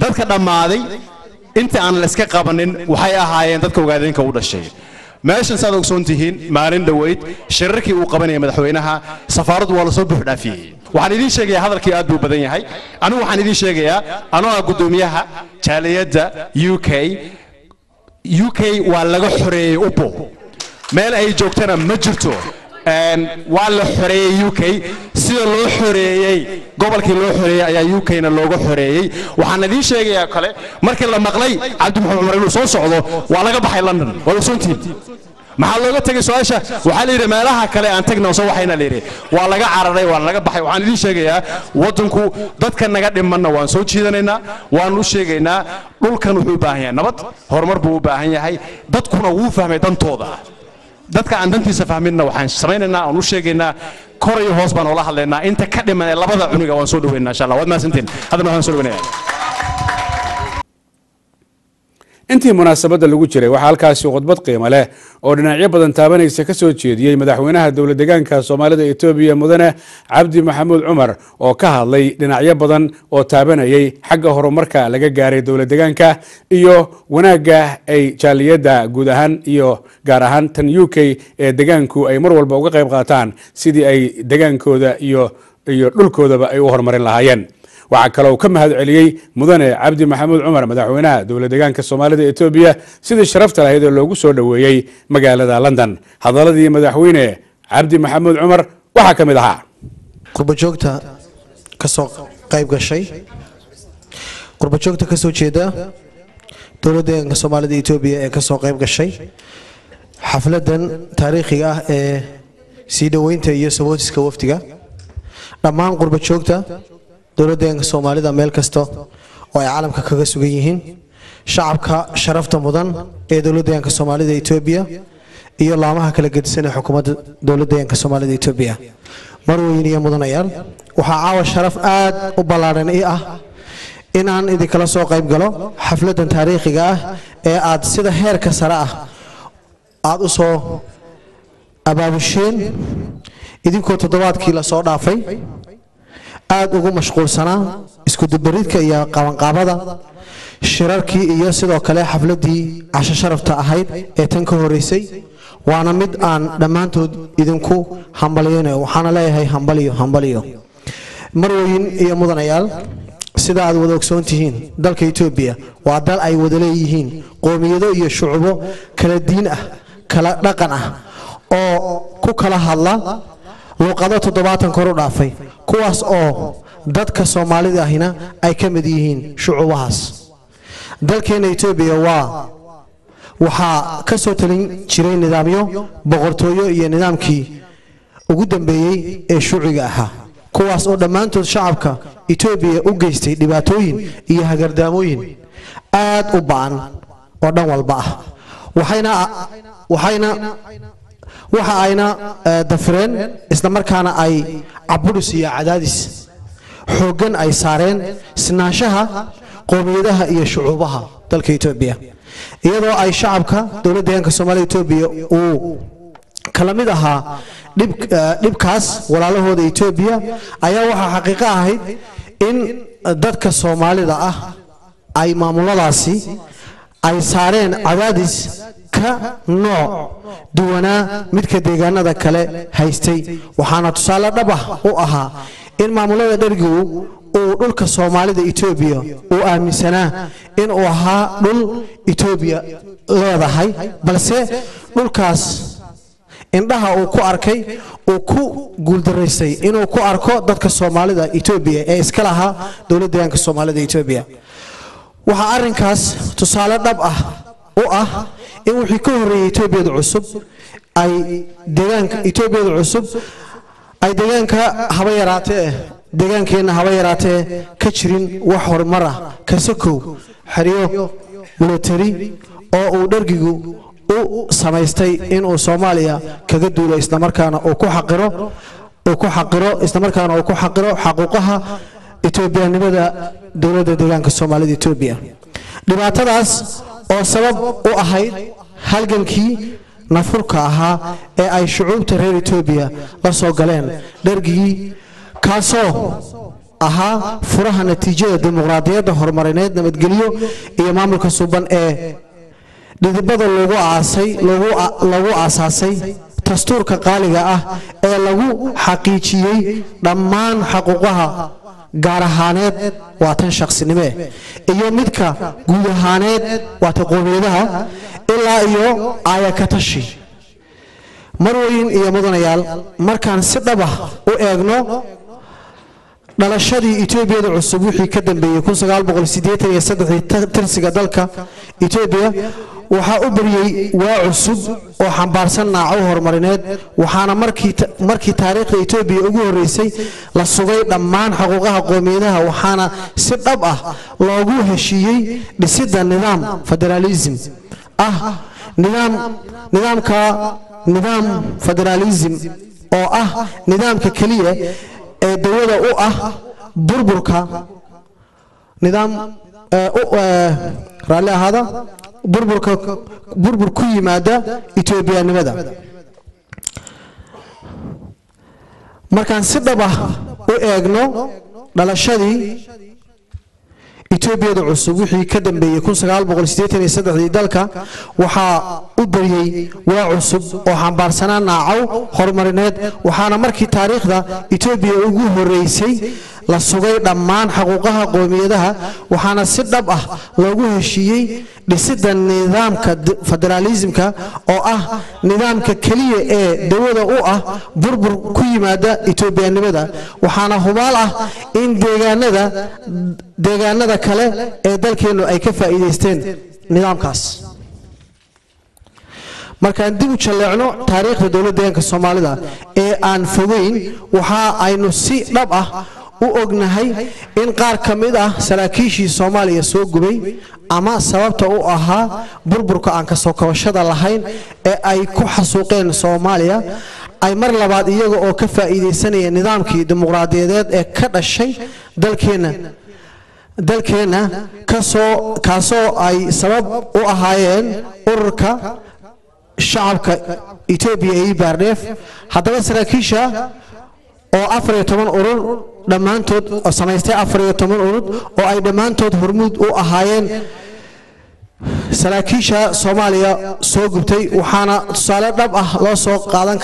dadka dhammaaday inta aan la iska qabanin waxay ahaayeen dadka ogaadeenka u dhashay meeshan saad ogsoon tihiin maalin dhaweyd shirarkii uu qabanayay madaxweynaha safaaradu waa la soo buux dhaafiyay waxaan idin sheegayaa hadalkii aad buu badan yahay anigu waxaan idin sheegayaa anoo gudoomiyaha jaaliyada UK waa laga xoreeyay ubo meel ay joogtana ma jirto waa la xoreeyey UK sida loo xoreeyey gobolkii loo xoreeyey ayaa UK-na looga xoreeyey waxaan idin sheegayaa kale markii la maqlay Cabdi Maxamed Cumar inuu soo socdo waa laga baxay London wada suntiin maxaa looga tagay su'aasha waxaa la yiri meelaha kale aan tagno soo waxayna la yiri waa laga cararay waa laga baxay waxaan idin sheegayaa wadanku dadka naga dhimanna waan soo jiidanaynaa waan u sheegaynaa dhulkan wuxuu u baahan yahay nabad horumar buu u baahan yahay dadkuna wuu fahmay dantooda dadka aan dantiisa fahminna waxaan samaynaynaa aan u sheegaynaa kor iyo hoos baan ula hadlaynaa inta ka dhiman ee labada cuniga waan soo dhaweynaa insha Allah waad maasantiin hadana waan soo dhaweynayaa intii munaasabada lagu jiray waxa halkaasi khudbad qiimo leh oo dhinacyo badan taabanaysa ka soo jeediyay madaxweynaha dowlad deegaanka Soomaalida Itoobiya mudane Cabdi Maxamuud Cumar oo ka hadlay dhinacyo badan oo taabanayay xagga horumarka laga gaaray dowlad deegaanka iyo wanaaga ay jaaliyada guud ahaan iyo gaar ahaan tan UK ee deegaanku ay mar walba uga qayb qaataan sidii ay deegaankooda iyo dhulkoodaba ay u horumarin lahaayeen waxa kale oo ka mahad celiyay mudane Cabdi Maxamuud Cumar madaxweynaha dowlad deegaanka Soomaalida Itoobiya sidii sharafta lahayd ee loogu soo dhaweeyay magaalada London hadaladii madaxweyne Cabdi Maxamuud Cumar waxa kamid ahaa qurba joogta ka soo qayb gashay qurba joogta ka soo jeeda dowlad deegaanka Soomaalida Itoobiya ee ka soo qayb gashay xafladan taariikhiga ah ee sii dhaweynta iyo sabootiska waftiga dhammaan qurba joogta dowlad deegaanka Soomaalida meel kasta oo ay caalamka kaga sugan yihiin shacabka sharafta mudan ee dowlad deegaanka Soomaalida Itoobiya iyo laamaha kala gedisan ee xukuumadda dowlad deegaanka Soomaalida Itoobiya marweyn iyo mudanayaal waxa caawa sharaf aad u ballaaran ah inaan idin kala soo qayb galo xafladan taariikhiga ah ee aad sida heerka sare ah aad u soo abaabusheen idinkoo toddobaadkii la soo dhaafay aad ugu mashquulsanaa isku dubaridka iyo qabanqaabada shirarkii iyo sidoo kale xafladii casho sharafta ahayd ee tan ka horeysay waana mid aan dhammaantood idinku hambaliyeynayo waxaana leeyahay hambaliyo marweyn iyo mudanayaal sida aad wada ogsoon tihiin dalka Itoobiya waa dal ay wada leeyihiin qoomiyado iyo shucubo kala diin ah kala dhaqan ah oo ku kala hadla luqado 70 kor u dhaafay kuwaas oo dadka Soomaalida ahina ay ka mid yihiin shucubahaas dalkeena Itoobiya waxa ka soo talin jiray nidaamyo boqortooyo iyo nidaamkii ugu dambeeyay ee shuciga ahaa kuwaas oo dhammaantood shacabka Itoobiya u geystay dhibaatooyin iyo hagardaamooyin aad u baan oo dhan walba ah waxa ayna dafreen isla markaana ay caburis iyo cadaadis xoogan ay saareen sinaanshaha qoomiyadaha iyo shucuubaha dalka Itoobiya iyadoo ay shacabka dowladda deegaanka Soomaalida Itoobiya uu kala mid ahaa dhibkaas walaalahooda Itoobiya ayaa waxa xaqiiqo ahayd in dadka Soomaalida ah ay maamuladaasi ay saareen cadaadis ka nooc duwanaa midka deegaanada kale haystay waxaana tusaale dhab ah u ahaa in maamulada dhergigu uu dhulka Soomaalida Itoobiya uu aaminsanaa in uu ahaa dhul Itoobiya leedahay balse dhulkaas indhaha uu ku arkay uu ku guuldareysay inuu ku arko dadka Soomaalida Itoobiya ee iska lahaa dowladda deegaanka Soomaalida Itoobiya waxa arrinkaas tusaale dhab ah u ah in wixii ka horeeyay Itoobiyada cusub ay deegaanka Itoobiyada cusub ay deegaanka haba yaraatee deegaankeena haba yaraatee ka jirin wax horumar ah ka sokow xiriyo military oo uu dhargigu u samaystay in uu Soomaaliya kaga duulo isla markaana uu ku xaqiro isla markaana uu ku xaqiro xuquuqaha Itoobiyaanimada dowladda deegaanka Soomaalida Itoobiya dhibaatadaas oo sabab u ahayd halgankii nafurka ahaa ee ay shucuubta reer Itoobiya la soo galeen dhargii kaasoo ahaa furaha natiijada dimuqraadiyadda horumarineed nabadgelyo iyo maamulka suuban ee dhidibada lagu aasaasay dastuurka qaaliga ah ee lagu xaqiijiyay dhammaan xuquuqaha gaar ahaaneed waa tan shakhsinimo iyo midka guud ahaaneed waa ta qoomiyadaha ilaa iyo ayakatashi marweyn iyo mudanayaal markaan si dhab ah u eegno dhalashadii Itoobiya cusub wixii ka dambeeyay 1983 tirsiga dalka Itoobiya waxa uu bariyay waa cusub oo xambaarsan naaco horumarineed waxaana markii taariikhda Itoobiya ugu horeysay la sugay dhammaan xuquuqaha qoomiyadaha waxaana si dhab ah loogu heshiiyay dhisidda nidaam federalism nidaam federalism oo ah nidaamka kaliya ee dawladda u ah burburka nidaam raali ahada burbur ku yimaada Itoobiyaanimada markaan si dhab ah u eegno dhalashadii Itoobiya cusub wixii ka dambeeyay 1983 dalka waxa uu bariyay waa cusub oo xambaarsanaa naaco horumarineed waxaana markii taariikhda Itoobiya ugu horeysay la sugay dhammaan xuquuqaha qoomiyadaha waxaana si dhab ah loogu heshiiyay dhisidda nidaamka federalismka oo ah nidaamka kaliya ee dawladda u ah burbur ku yimaada Itoobiyaanimada waxaana hubaal ah in deegaanada kale ee dalkeenu ay ka faa'iideysteen nidaamkaas markaan dib u jaleecno taariikhda dawladda deegaanka Soomaalida ee aan fogeyn waxa aynu si dhab ah u ognahay in qaar kamid ah saraakiishii Soomaaliya soo gubay ama sababta u ahaa burburka aan ka soo kabashada lahayn ee ay ku xasuuqeen Soomaaliya ay mar labaad iyaga oo ka faa'iideysanaya nidaamkii dimuqraadiyadeed ee ka dhashay dalkeena kaasoo ay sabab u ahaayeen ururka shacabka Itoobiya ee Baardheef haddaba saraakiisha oo 14 urur dhammaantood samaystay 14 urur oo ay dhammaantood hormuud u ahaayeen saraakiisha Soomaaliya soo gubtay waxaana tusaale dhab ah loo soo qaadan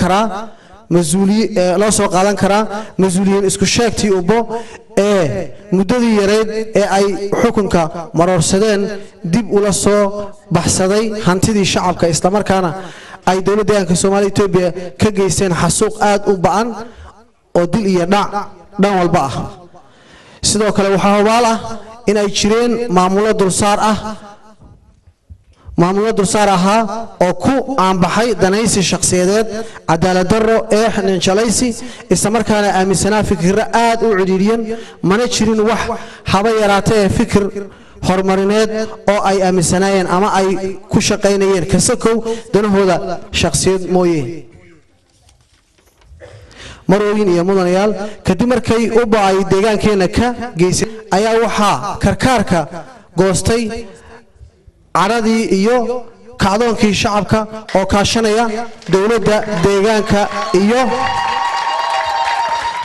karaa mas'uuliyiin isku sheegtii ubo ee muddadii yareed ee ay xukunka maroorsadeen dib ula soo baxsaday hantidii shacabka isla markaana ay dawladda deegaanka Soomaaliya Itoobiya ka geysteen xasuuq aad u ba'an oo dil iyo dhac dhan walba ah sidoo kale waxa hubaal ah in ay jireen maamulo dulsaar ahaa oo ku aanbaxay danaysi shakhsiyadeed cadaalad darro ninjalaysi isla markaana aaminsanaa fikirro aad u cidhiidhiyan mana jirin wax haba yaraatee fikir horumarineed oo ay aaminsanaayeen ama ay ku shaqaynayeen kasakow danahooda shakhsiyad mooyee marooyin iyo mudanayaal kadib markay u ba'ay deegaankeena ka geysay ayaa waxaa karkaarka goostay caradii iyo kacdoonkii shacabka oo kaashanaya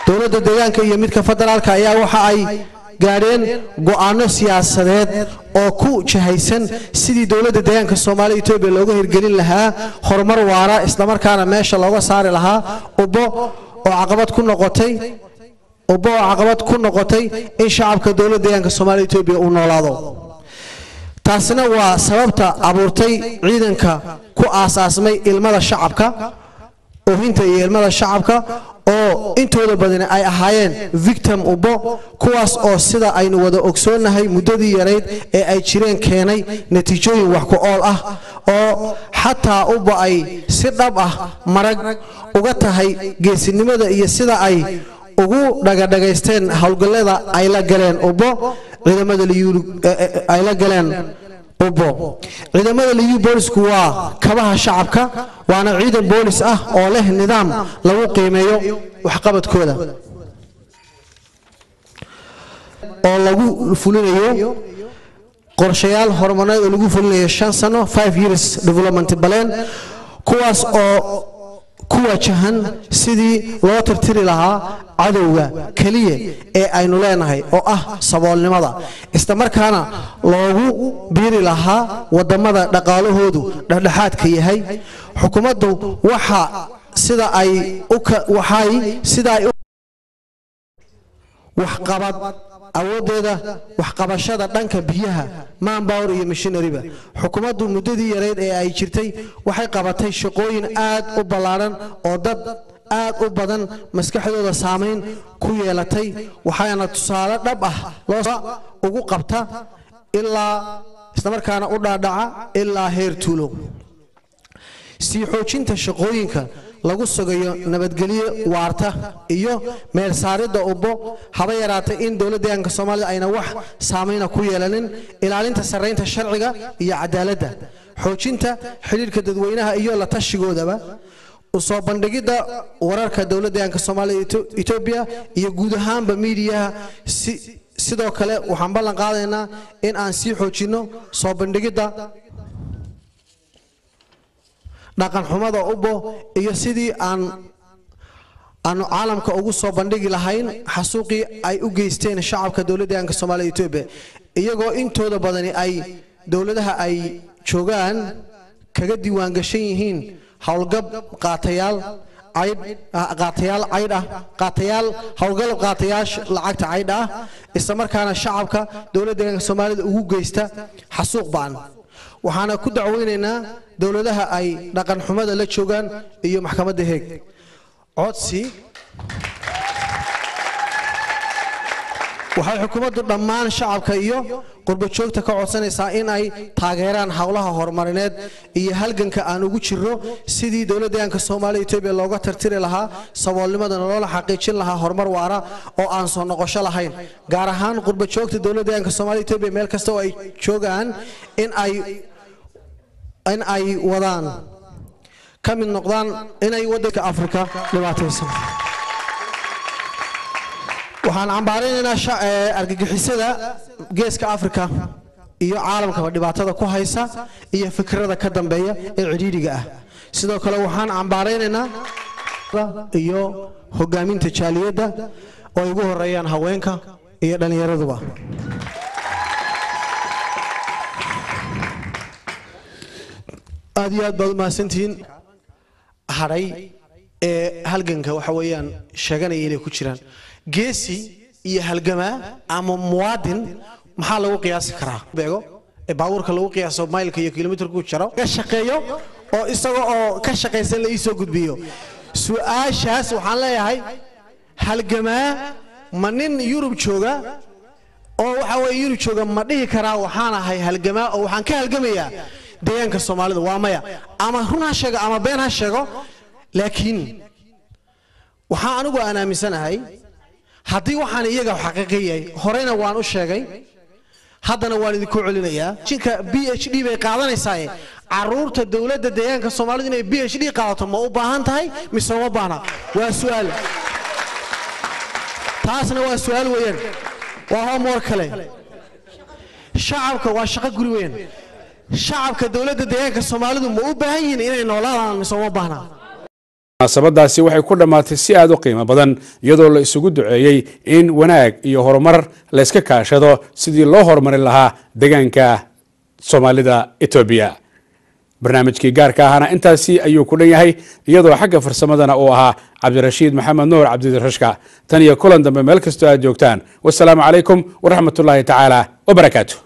dawladda deegaanka iyo midka federaalka ayaa waxa ay gaadheen go'aano siyaasadeed oo ku jahaysan sidii dawladda deegaanka Soomaaliya Itoobiya looga hirgelin lahaa horumar waara isla markaana meesha looga saari lahaa oo caqabad ku noqotay in shacabka dawladda deegaanka Soomaaliya Itoobiya uu noolaado taasina waa sababta abuurtay ciidanka ku aasaasmay ilmada shacabka oohinta iyo ilmada shacabka oo intooda badan ay ahaayeen victim ubo kuwaas oo sida aynu wada ogsoonahay muddadii yareed ee ay jireen keenay natiijooyin wax ku ool ah oo xataa uba ay si dhab ah marag uga tahay geesinimada iyo sida ay ugu dhagaysteen hawlgallada ay la galeen ubo ciidamada ay la galeen ciidamada liyu boolisku waa kabaha shacabka waana ciidan boolis ah oo leh nidaam lagu qiimeeyo waxqabadkooda oo lagu fulinayo qorshayaal horumarineed oo lagu fulinayo 5 sano 5 years development plan kuwaas oo ku wajahan sidii loo tirtiri lahaa cadowga kaliya ee aynu leenahay oo ah saboolnimada isla markaana loogu biiri lahaa wadamada dhaqaalahoodu dhexdhexaadka yahay xukuumaddu waxqabad awoodeeda waxqabashada dhanka biyaha manpower iyo machineryba xukuumaddu muddadii yareed ee ay jirtay waxay qabatay shaqooyin aad u ballaaran oo dad aad u badan maskaxdooda saameyn ku yeelatay waxaana tusaale dhab ah loo ugu qabta ilaa isla markaana u dhaadhaca ilaa heer tuulo sii xoojinta shaqooyinka lagu sugayo nabadgelyo waarta iyo meel saaridda ubbo haba yaraatay in dowladda Soomaaliya ayna wax saameyna ku yeelanin ilaalinta sareynta sharciga iyo cadaaladda xoojinta xiriirka dadweynaha iyo la tashigoodaba usoo bandhigida wararka dowladda Soomaaliya Ethiopia iyo guud ahaanba miidiyaha sidoo kale waxaan ballan qaadaynaa in aan sii xoojino soo bandhigida dhaqan xumada ubbo iyo sidii aan caalamka ugu soo bandhigi lahayn xasuuqii ay u geysteen shacabka dowladda Soomaaliya Ethiopia iyagoo intooda badani ay dowladaha ay joogaan kaga diiwaan gashan yihiin hawlgab qaatayaal hawlgalab qaatayaasha lacagta cayd ah isla markaana shacabka dowladda Soomaaliya ugu geysta xasuuq baan waxaana ku dacweynaynaa dowladaha ay dhaqan xumada la joogaan iyo maxkamadda Haag codsi waxay xukuumaddu dhammaan shacabka iyo qurbo joogta ka codsanaysaa in ay taageeraan hawlaha horumarineed iyo halganka aan ugu jirro sidii dowladda Soomaaliya Ethiopia looga tirtiri lahaa saboolnimada loola xaqiijin lahaa horumar waara oo aan soo noqosho lahayn gaar ahaan qurbo joogta dowladda Soomaaliya Ethiopia meel kasta oo ay joogaan in ay wadaan ka mid noqdaan inay waddanka Afrika dhibaataysan waxaan cambaaraynaynaa argagixisada geeska Afrika iyo caalamka dhibaatada ku haysa iyo fikrada ka dambeeya ee ciriiriga ah sidoo kale waxaan cambaaraynaynaa iyo hogaaminta jaaliyadda oo ugu horeeyaan haweenka iyo dhalinyaraduba aad iyo aad baad u mahadsantihiin haray ee halganka waxa weeyaan sheeganaya inay ku jiraan geesi iyo halgama ama muwaadin maxaa lagu qiyaasi karaa beego ee baabuurka lagu qiyaaso maylka iyo kilomitirka ku jiro ka shaqeeyo oo isaga oo ka shaqeysan la isoo gudbiyo su'aashaas waxaan leeyahay halgama ma nin Yurub jooga oo waxa weeye Yurub jooga ma dhihi karaa waxaan ahay halgama oo waxaan ka halgamayaa deegaanka Soomaalida waa maya ama run ha sheego ama been ha sheego laakiin waxaan anigu aaminsanahay haddii waxaan iyaga xaqiiqiyay horeyna waan u sheegay haddana waan idinku celinayaa jinka PhD bay qaadanaysaa caruurta dawladda deegaanka Soomaalidu inay PhD qaadato ma u baahan tahay mise ma baahna waa su'aal taasna waa su'aal weeyaan waa homework kale shacabka waa shaqo guri weyn shacabka dawladda deegaanka Soomaalidu ma u baahan yihiin inay noolaadaan mise ma baahna munaasabadaasi waxay ku dhammaatay si aad u qiimo badan iyadoo la isugu duceeyey in wanaag iyo horumar la iska kaashado sidii loo horumarin lahaa deegaanka Soomaalida Ethiopia barnaamijkii gaarka ahana intaasi ayuu ku dhan yahay iyadoo xagga farsamadana uu ahaa Cabdirashiid Maxamed Nuur Cabdirashka tan iyo kulan dambe meel kasta aad joogtaan wassalaamu calaykum waraxmatullaahi tacaala wa barakaatuh